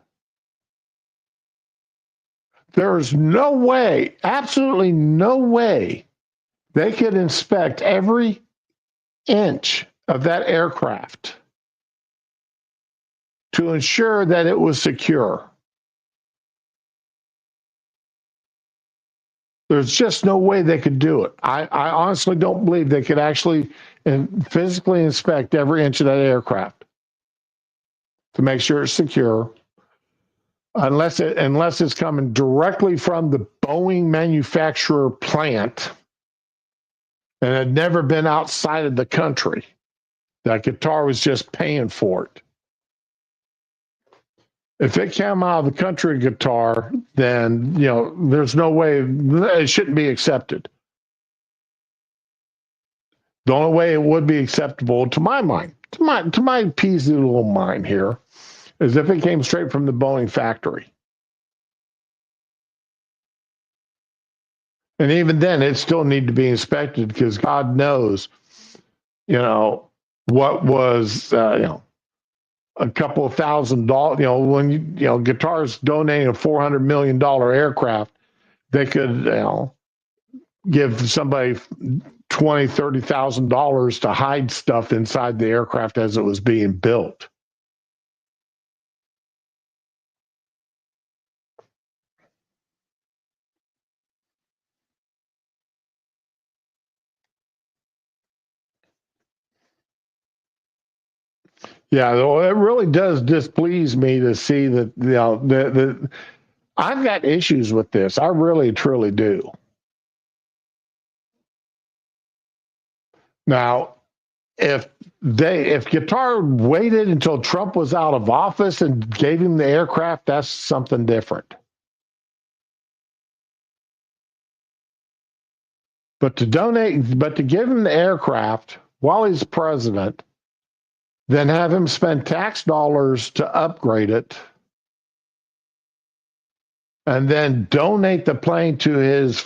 There's no way, absolutely no way, they could inspect every inch of that aircraft to ensure that it was secure. There's just no way they could do it. I honestly don't believe they could actually physically inspect every inch of that aircraft to make sure it's secure, unless it's coming directly from the Boeing manufacturer plant and had never been outside of the country. That Qatar was just paying for it. If it came out of the country, Qatar, then there's no way it shouldn't be accepted. The only way it would be acceptable, to my mind, to my peasy little mind here, is if it came straight from the Boeing factory. And even then, it still need to be inspected because God knows, what was, a couple of $1,000. When Qatar's donating a $400 million aircraft, they could, give somebody $20,000-$30,000 to hide stuff inside the aircraft as it was being built. Yeah, it really does displease me to see that I've got issues with this. I really truly do. Now, if Qatar waited until Trump was out of office and gave him the aircraft, that's something different. But to give him the aircraft while he's president, then have him spend tax dollars to upgrade it, and then donate the plane to his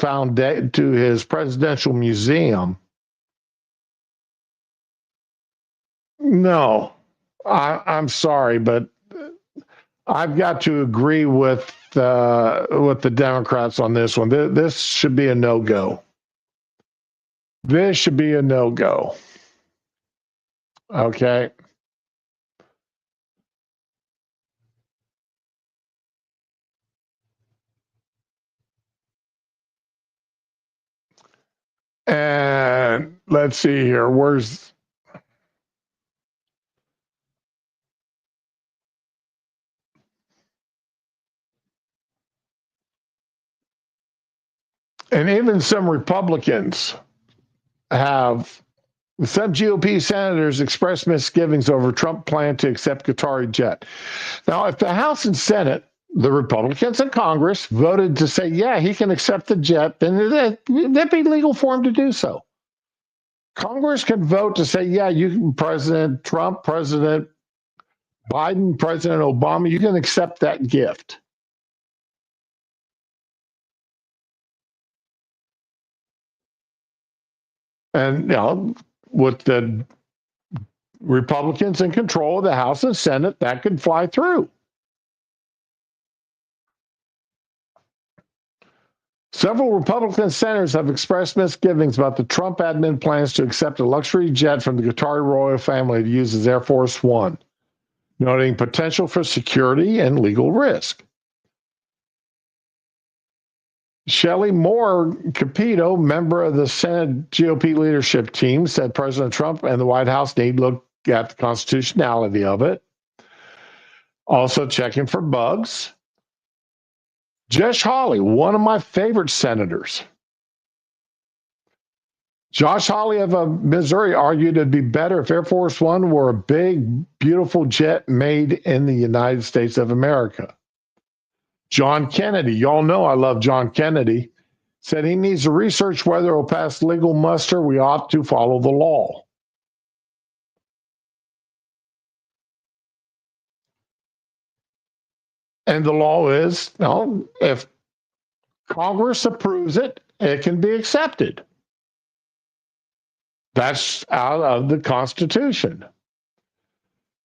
presidential museum. No, I'm sorry, but I've got to agree with the Democrats on this one. This should be a no-go. This should be a no-go. Okay. And let's see here. And even some Republicans some GOP senators expressed misgivings over Trump plan to accept Qatari jet. Now, if the House and Senate, the Republicans in Congress, voted to say, yeah, he can accept the jet, then that'd be legal for him to do so. Congress can vote to say, yeah, you can, President Trump, President Biden, President Obama, you can accept that gift. And, with the Republicans in control of the House and Senate, that could fly through. Several Republican senators have expressed misgivings about the Trump admin plans to accept a luxury jet from the Qatari royal family to use as Air Force One, noting potential for security and legal risk. Shelley Moore Capito, member of the Senate GOP leadership team, said President Trump and the White House need to look at the constitutionality of it. Also checking for bugs. Josh Hawley, one of my favorite senators. Josh Hawley of Missouri argued it'd be better if Air Force One were a big, beautiful jet made in the United States of America. John Kennedy, y'all know I love John Kennedy, said he needs to research whether it will pass legal muster. We ought to follow the law. And the law is, if Congress approves it, it can be accepted. That's out of the Constitution.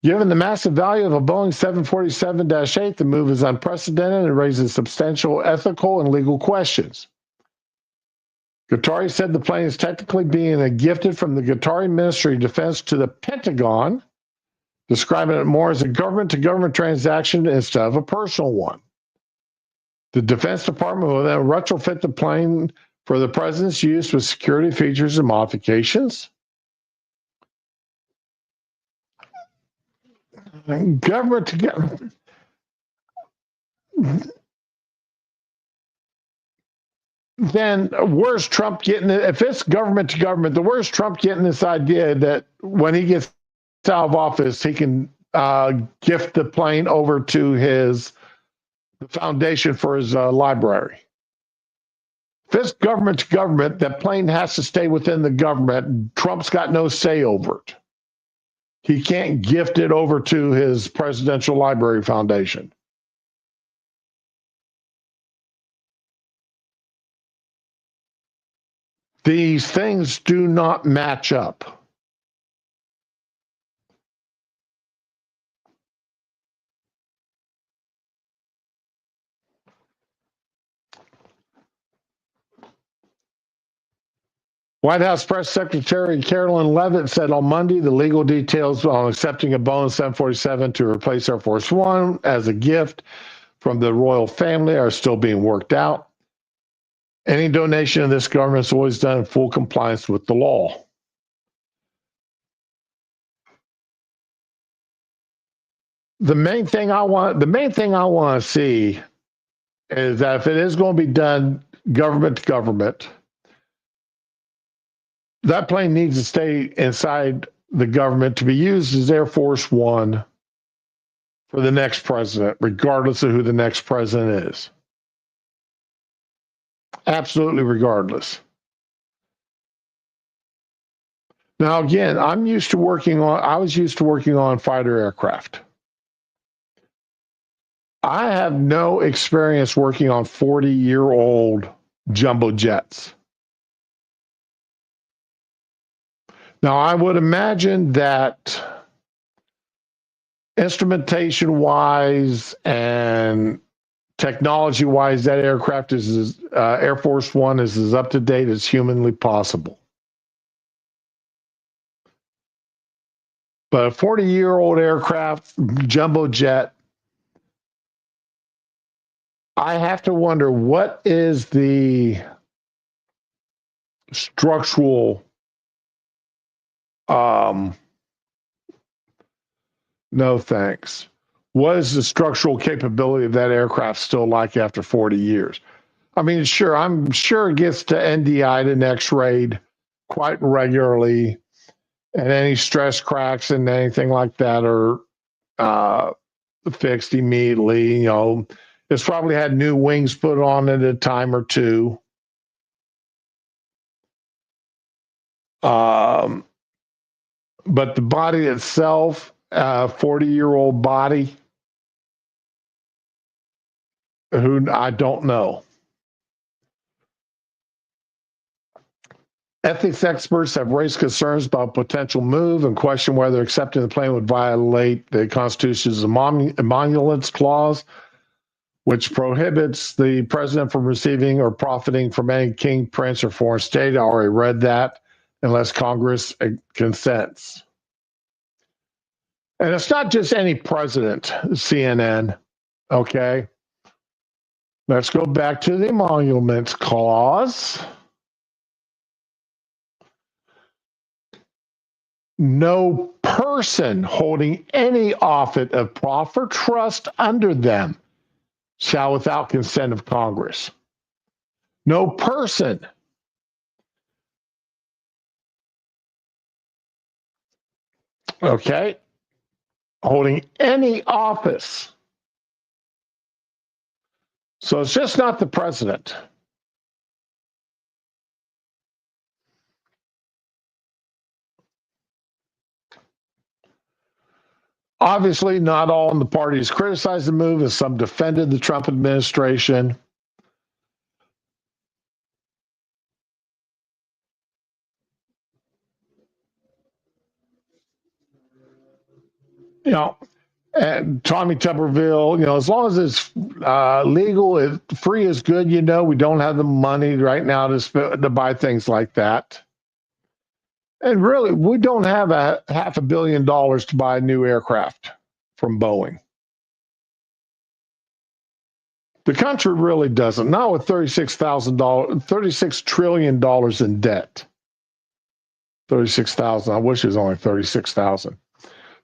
Given the massive value of a Boeing 747-8, the move is unprecedented and raises substantial ethical and legal questions. Qatari said the plane is technically being gifted from the Qatari Ministry of Defense to the Pentagon, describing it more as a government-to-government transaction instead of a personal one. The Defense Department will then retrofit the plane for the president's use with security features and modifications. Government to government. Then where's Trump getting it? If it's government to government, where's Trump getting this idea that when he gets out of office, he can gift the plane over to the foundation for his library? If it's government to government, that plane has to stay within the government. Trump's got no say over it. He can't gift it over to his presidential library foundation. These things do not match up. White House Press Secretary Carolyn Leavitt said on Monday the legal details on accepting a Boeing 747 to replace Air Force One as a gift from the royal family are still being worked out. Any donation of this government is always done in full compliance with the law. The main thing I want to see is that if it is going to be done government to government, that plane needs to stay inside the government to be used as Air Force One for the next president, regardless of who the next president is. Absolutely regardless. Now, again, I was used to working on fighter aircraft. I have no experience working on 40-year-old jumbo jets. Now, I would imagine that instrumentation-wise and technology-wise, that aircraft is Air Force One is as up to date as humanly possible. But a 40-year-old aircraft, jumbo jet, I have to wonder what is the structural no thanks. What is the structural capability of that aircraft still like after 40 years? I mean, sure, I'm sure it gets to NDI'd and X-rayed quite regularly, and any stress cracks and anything like that are fixed immediately. You know, it's probably had new wings put on it a time or two. But the body itself, 40-year-old body, who I don't know. Ethics experts have raised concerns about potential move and question whether accepting the plane would violate the Constitution's emoluments clause, which prohibits the president from receiving or profiting from any king, prince, or foreign state. I already read that, unless Congress consents. And it's not just any president, CNN, okay? Let's go back to the emoluments clause. No person holding any office of profit trust under them shall without consent of Congress. No person. Okay? Holding any office. So it's just not the president. Obviously, not all in the parties criticized the move, and some defended the Trump administration. you know, and Tommy Tuberville, as long as it's legal, free is good. We don't have the money right now to buy things like that. And really, we don't have a $500 million to buy a new aircraft from Boeing. The country really doesn't. Not with $36 trillion in debt. 36,000. I wish it was only 36,000.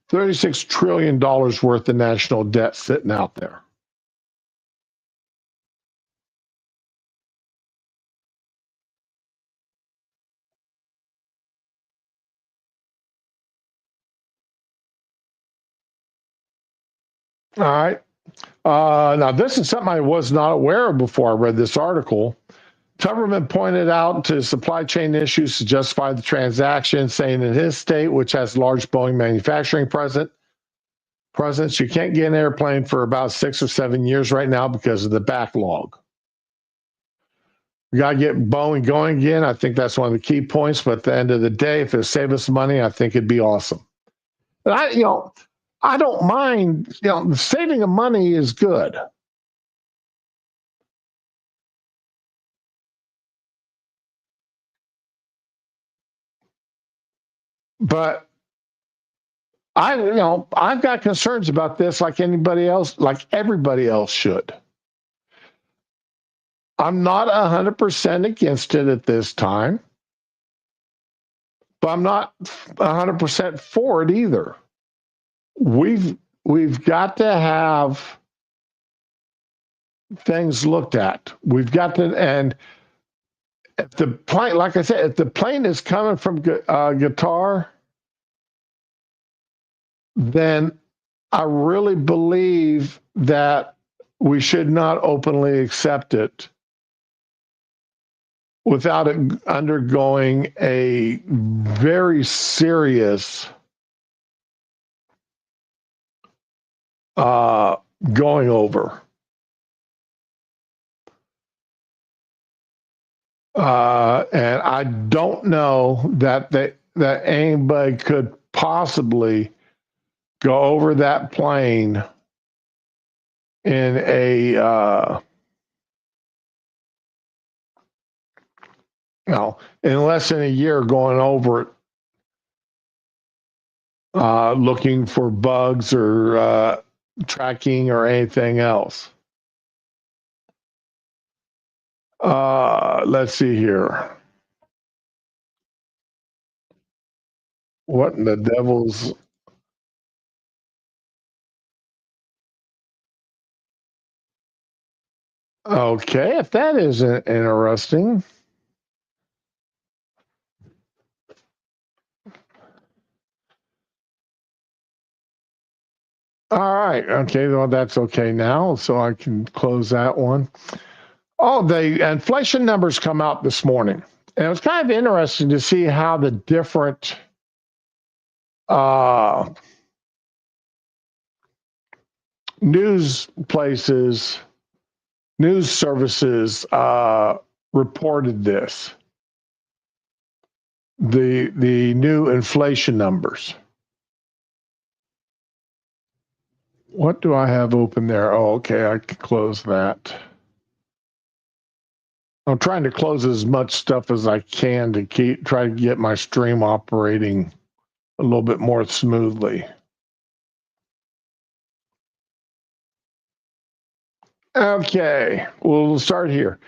$36 trillion worth of national debt sitting out there. All right. Now, this is something I was not aware of before I read this article. Tuberman pointed out to supply chain issues to justify the transaction, saying in his state, which has large Boeing manufacturing presence, you can't get an airplane for about 6 or 7 years right now because of the backlog. We got to get Boeing going again. I think that's one of the key points. But at the end of the day, if it save us money, I think it'd be awesome. But I don't mind. The saving of money is good. But I've got concerns about this, like anybody else, like everybody else should. I'm not 100% against it at this time, but I'm not 100% for it either. We've got to have things looked at. We've got to, and if the plane, like I said, if the plane is coming from Qatar, then I really believe that we should not openly accept it without it undergoing a very serious going over. And I don't know that anybody could possibly go over that plane in in less than a year, going over it, looking for bugs or tracking or anything else. Let's see here. What in the devil's? Okay, if that isn't interesting. All right. Okay. Well, that's okay now. So I can close that one. Oh, the inflation numbers come out this morning. And it was kind of interesting to see how the different news services reported this. The new inflation numbers. What do I have open there? Oh, okay, I can close that. I'm trying to close as much stuff as I can to try to get my stream operating a little bit more smoothly. Okay, we'll start here.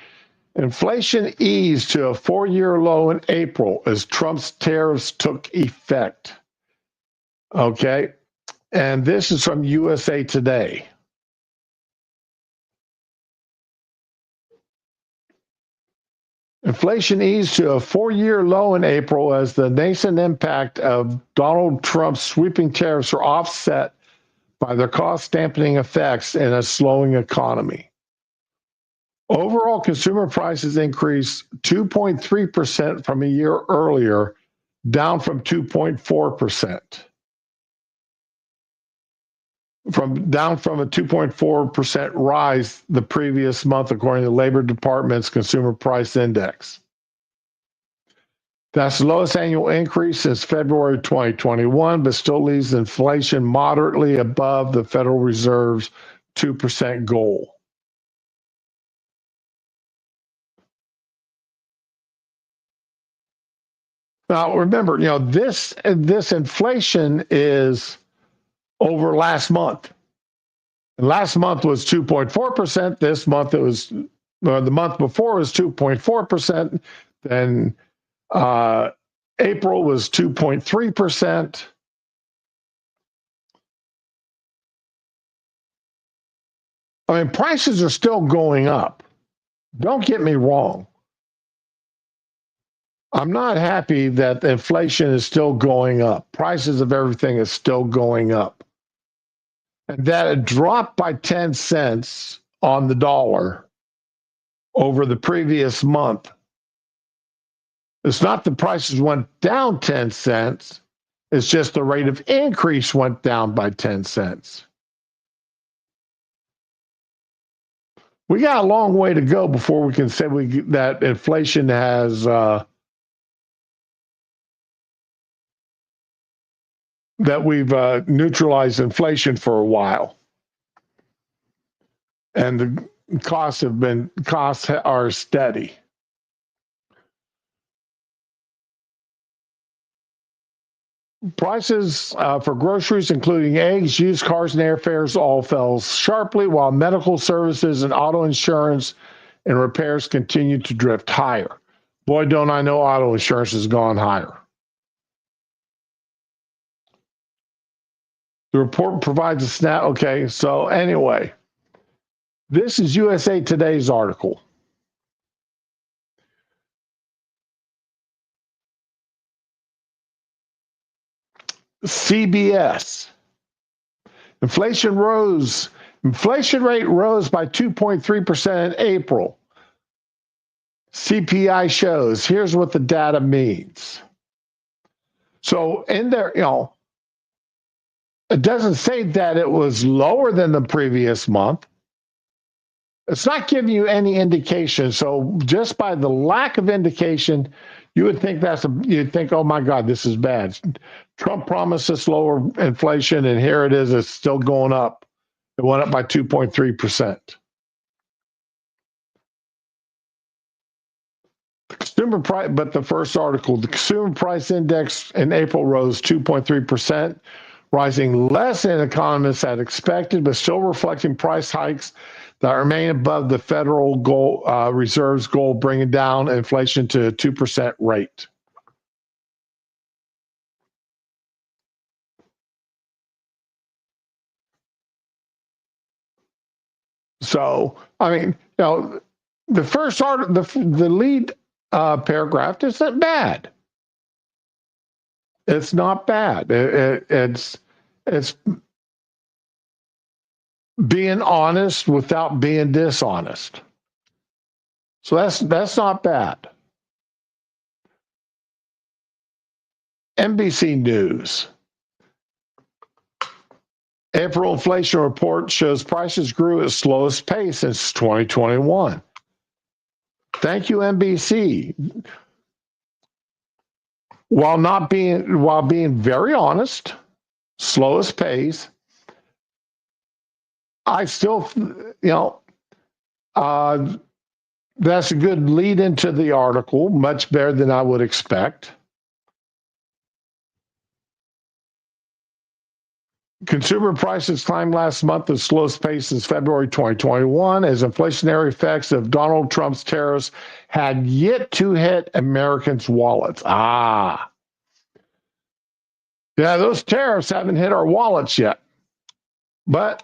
Inflation eased to a 4-year low in April as Trump's tariffs took effect. Okay, and this is from USA Today. Inflation eased to a 4-year low in April as the nascent impact of Donald Trump's sweeping tariffs are offset by their cost dampening effects in a slowing economy. Overall, consumer prices increased 2.3% from a year earlier, down from 2.4%. Down from a 2.4% rise the previous month, according to the Labor Department's Consumer Price Index. That's the lowest annual increase since February 2021, but still leaves inflation moderately above the Federal Reserve's 2% goal. Now, remember, this inflation is over last month. And last month was 2.4%. This month the month before was 2.4%. Then April was 2.3%. I mean, prices are still going up. Don't get me wrong. I'm not happy that the inflation is still going up. Prices of everything is still going up. And that it dropped by 10 cents on the dollar over the previous month. It's not the prices went down 10 cents. It's just the rate of increase went down by 10 cents. We got a long way to go before we can say that inflation has that we've neutralized inflation for a while, and the costs are steady. Prices for groceries, including eggs, used cars, and airfares, all fell sharply, while medical services and auto insurance and repairs continued to drift higher. Boy, don't I know auto insurance has gone higher. The report provides a snap. Okay, so anyway, this is USA Today's article. CBS. Inflation rate rose by 2.3% in April. CPI shows. Here's what the data means. So in there, it doesn't say that it was lower than the previous month. It's not giving you any indication. So just by the lack of indication, you would think you'd think, oh my God, this is bad. Trump promised us lower inflation, and here it is. It's still going up. It went up by 2.3%. Consumer price, but the first article, the consumer price index in April rose 2.3%, rising less than economists had expected, but still reflecting price hikes that remain above the Federal Reserve's goal, bringing down inflation to a 2% rate. So, I mean, the first article, the lead paragraph isn't bad. It's not bad. It's being honest without being dishonest. So that's not bad. NBC News. April inflation report shows prices grew at slowest pace since 2021. Thank you, NBC. While being very honest, slowest pace, I still, that's a good lead into the article, much better than I would expect. Consumer prices climbed last month at the slowest pace since February 2021, as inflationary effects of Donald Trump's tariffs had yet to hit Americans' wallets. Yeah, those tariffs haven't hit our wallets yet. But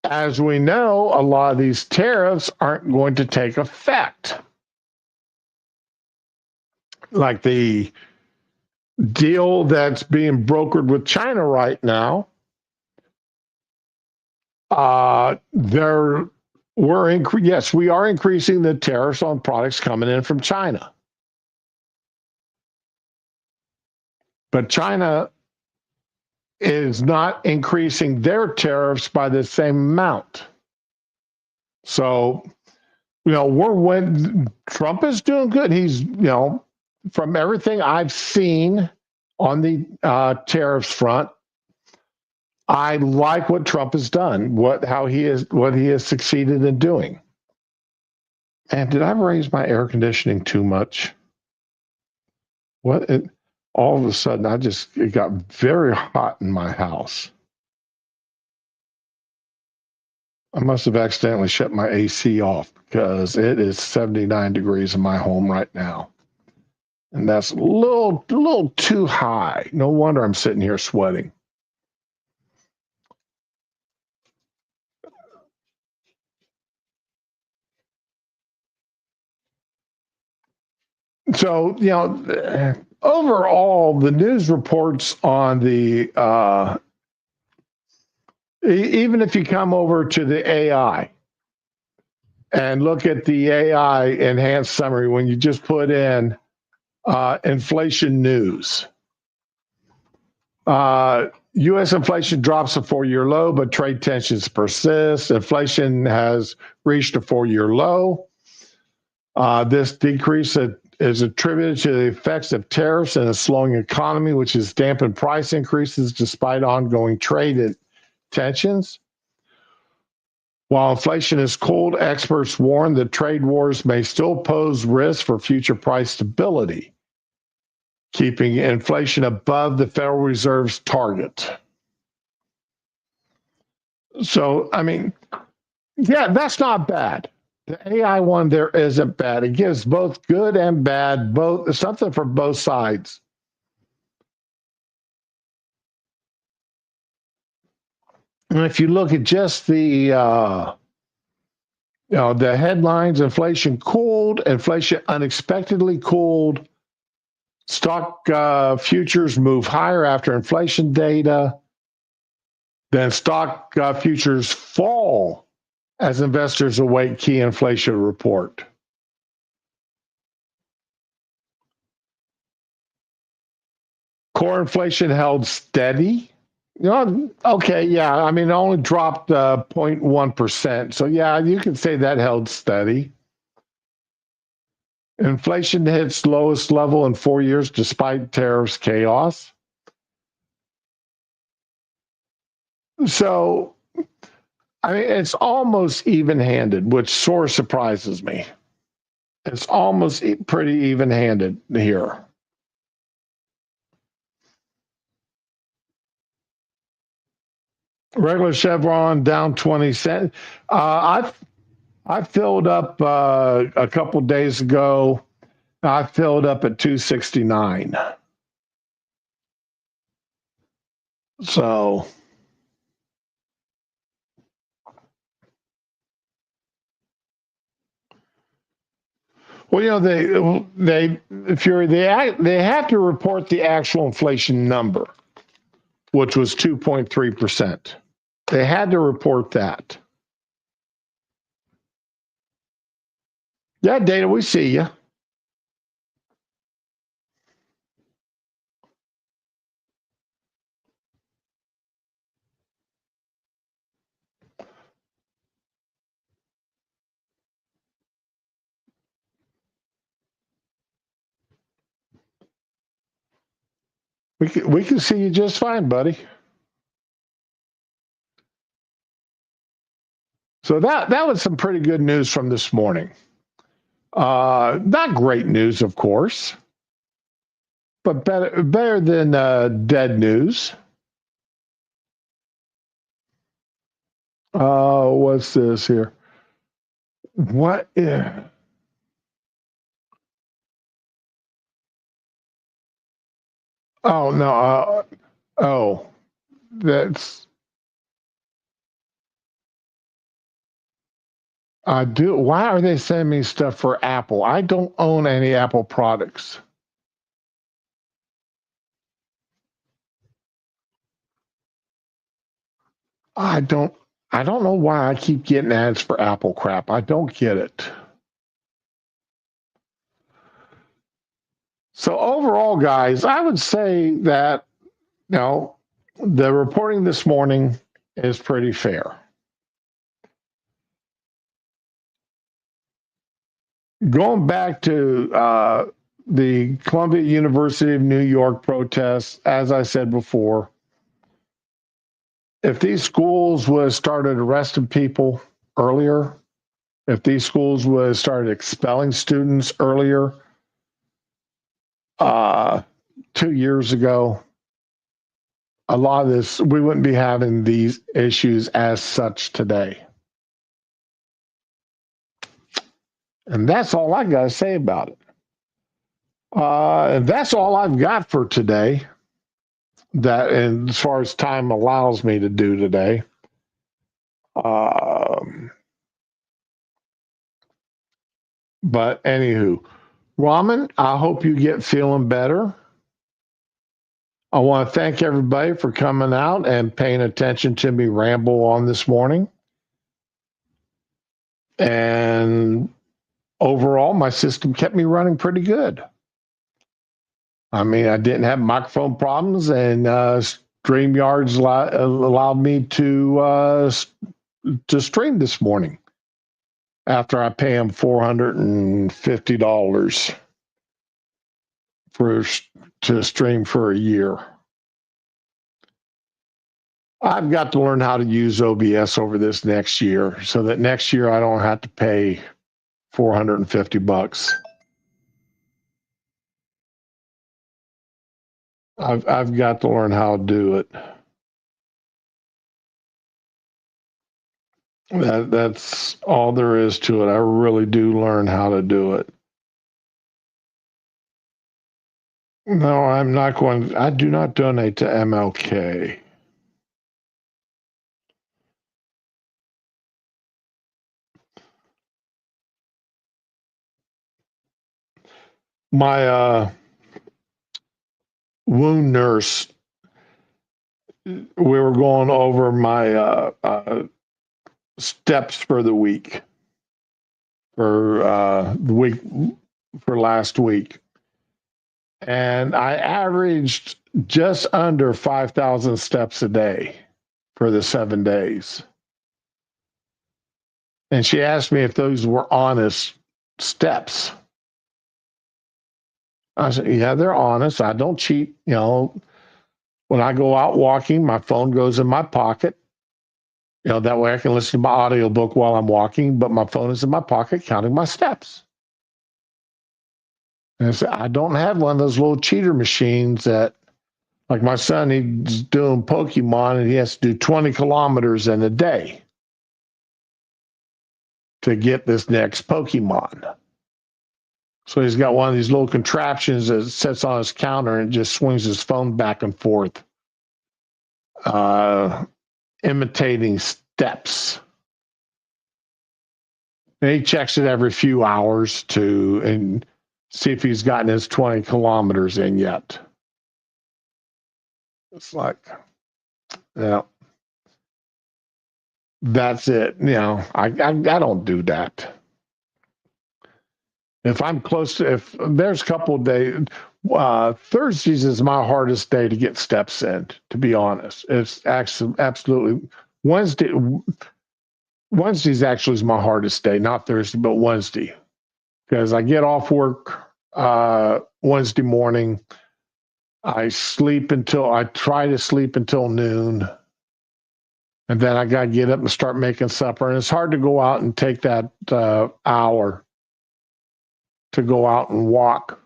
as we know, a lot of these tariffs aren't going to take effect. Like the deal that's being brokered with China right now, yes, we are increasing the tariffs on products coming in from China. But China is not increasing their tariffs by the same amount. So we're when Trump is doing good. He's, from everything I've seen on the tariffs front, I like what Trump has done, what he has succeeded in doing. And did I raise my air conditioning too much? All of a sudden, it got very hot in my house. I must have accidentally shut my AC off because it is 79 degrees in my home right now. And that's a little too high. No wonder I'm sitting here sweating. So, overall, the news reports on the, even if you come over to the AI and look at the AI enhanced summary, when you just put in inflation news, U.S. inflation drops a 4-year low, but trade tensions persist. Inflation has reached a 4-year low. This decrease is attributed to the effects of tariffs and a slowing economy, which has dampened price increases despite ongoing trade tensions. While inflation is cooled, experts warn that trade wars may still pose risks for future price stability, keeping inflation above the Federal Reserve's target. So, that's not bad. The AI one there isn't bad. It gives both good and bad, something for both sides. And if you look at just the headlines, inflation cooled, inflation unexpectedly cooled, stock futures move higher after inflation data, then stock futures fall as investors await key inflation report. Core inflation held steady. Okay, yeah. It only dropped 0.1%. So, yeah, you can say that held steady. Inflation hits lowest level in 4 years despite tariffs chaos. So, it's almost even-handed, which sort of surprises me. It's almost pretty even-handed here. Regular Chevron down 20 cents. I filled up a couple days ago. I filled up at 269. So, well, they have to report the actual inflation number, which was 2.3%. They had to report that. Yeah, Dana, we see you. We can see you just fine, buddy. So that was some pretty good news from this morning. Not great news, of course, but better than dead news. What's this here? What? Oh no. That's. I do. Why are they sending me stuff for Apple? I don't own any Apple products. I don't. I don't know why I keep getting ads for Apple crap. I don't get it. So overall, guys, I would say that the reporting this morning is pretty fair. Going back to the Columbia University of New York protests, as I said before, if these schools would have started arresting people earlier, if these schools would have started expelling students earlier, 2 years ago, a lot of this, we wouldn't be having these issues as such today. And that's all I got to say about it. And that's all I've got for today. That, and as far as time allows me to do today. But anywho, Raman, I hope you get feeling better. I want to thank everybody for coming out and paying attention to me ramble on this morning. And overall, my system kept me running pretty good. I mean, I didn't have microphone problems, and StreamYards allowed me to stream this morning after I pay them $450 to stream for a year. I've got to learn how to use OBS over this next year so that next year I don't have to pay $450. I've got to learn how to do it. That's all there is to it. I really do learn how to do it. No, I'm not going. I do not donate to MLK. My wound nurse, we were going over my steps for the week, for the week, for last week. And I averaged just under 5,000 steps a day for the 7 days. And she asked me if those were honest steps. I said, yeah, they're honest. I don't cheat. You know, when I go out walking, my phone goes in my pocket. You know, that way I can listen to my audiobook while I'm walking, but my phone is in my pocket counting my steps. And I said, I don't have one of those little cheater machines that, like my son, he's doing Pokemon and he has to do 20 kilometers in a day to get this next Pokemon. So he's got one of these little contraptions that sits on his counter and just swings his phone back and forth, imitating steps. And he checks it every few hours and see if he's gotten his 20 kilometers in yet. It's like, yeah, that's it. You know, I don't do that. If I'm close to, if there's a couple of days, Thursdays is my hardest day to get steps in, to be honest. It's actually absolutely Wednesday's actually is my hardest day, not Thursday, but Wednesday. Because I get off work Wednesday morning. I try to sleep until noon. And then I got to get up and start making supper. And it's hard to go out and take that hour to go out and walk.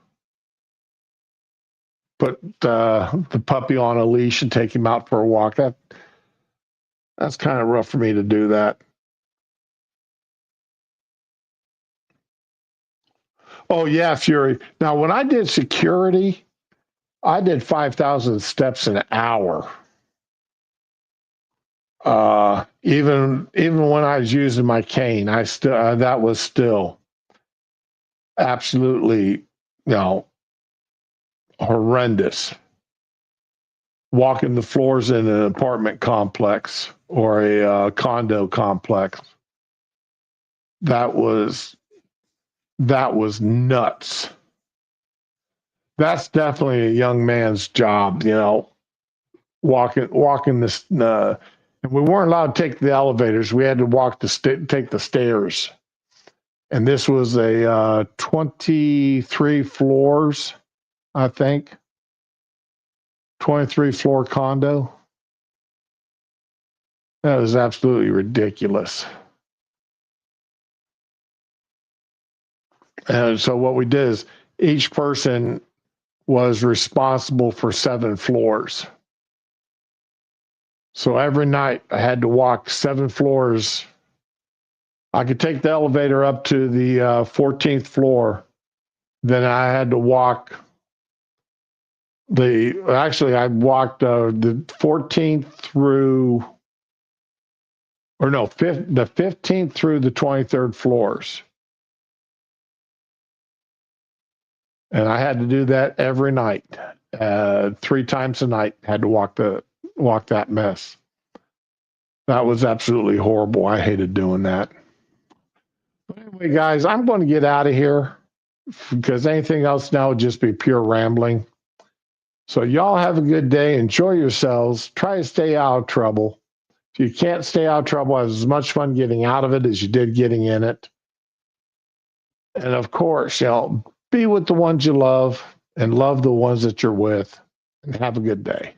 Put the puppy on a leash and take him out for a walk. That's kind of rough for me to do that. Oh, yeah, Fury. Now, when I did security, I did 5,000 steps an hour. Even when I was using my cane, I still that was still absolutely, horrendous. Walking the floors in an apartment complex or a condo complex. That was nuts. That's definitely a young man's job, walking this. And we weren't allowed to take the elevators. We had to take the stairs. And this was a 23 floors, I think, 23 floor condo. That was absolutely ridiculous. And so what we did is each person was responsible for 7 floors. So every night I had to walk 7 floors. I could take the elevator up to the 14th floor. Then I had to walk I walked the 14th through, or no, the 15th through the 23rd floors. And I had to do that every night, 3 times a night. Had to walk that mess. That was absolutely horrible. I hated doing that. But anyway, guys, I'm going to get out of here because anything else now would just be pure rambling. So y'all have a good day. Enjoy yourselves. Try to stay out of trouble. If you can't stay out of trouble, have as much fun getting out of it as you did getting in it. And of course, be with the ones you love and love the ones that you're with. And have a good day.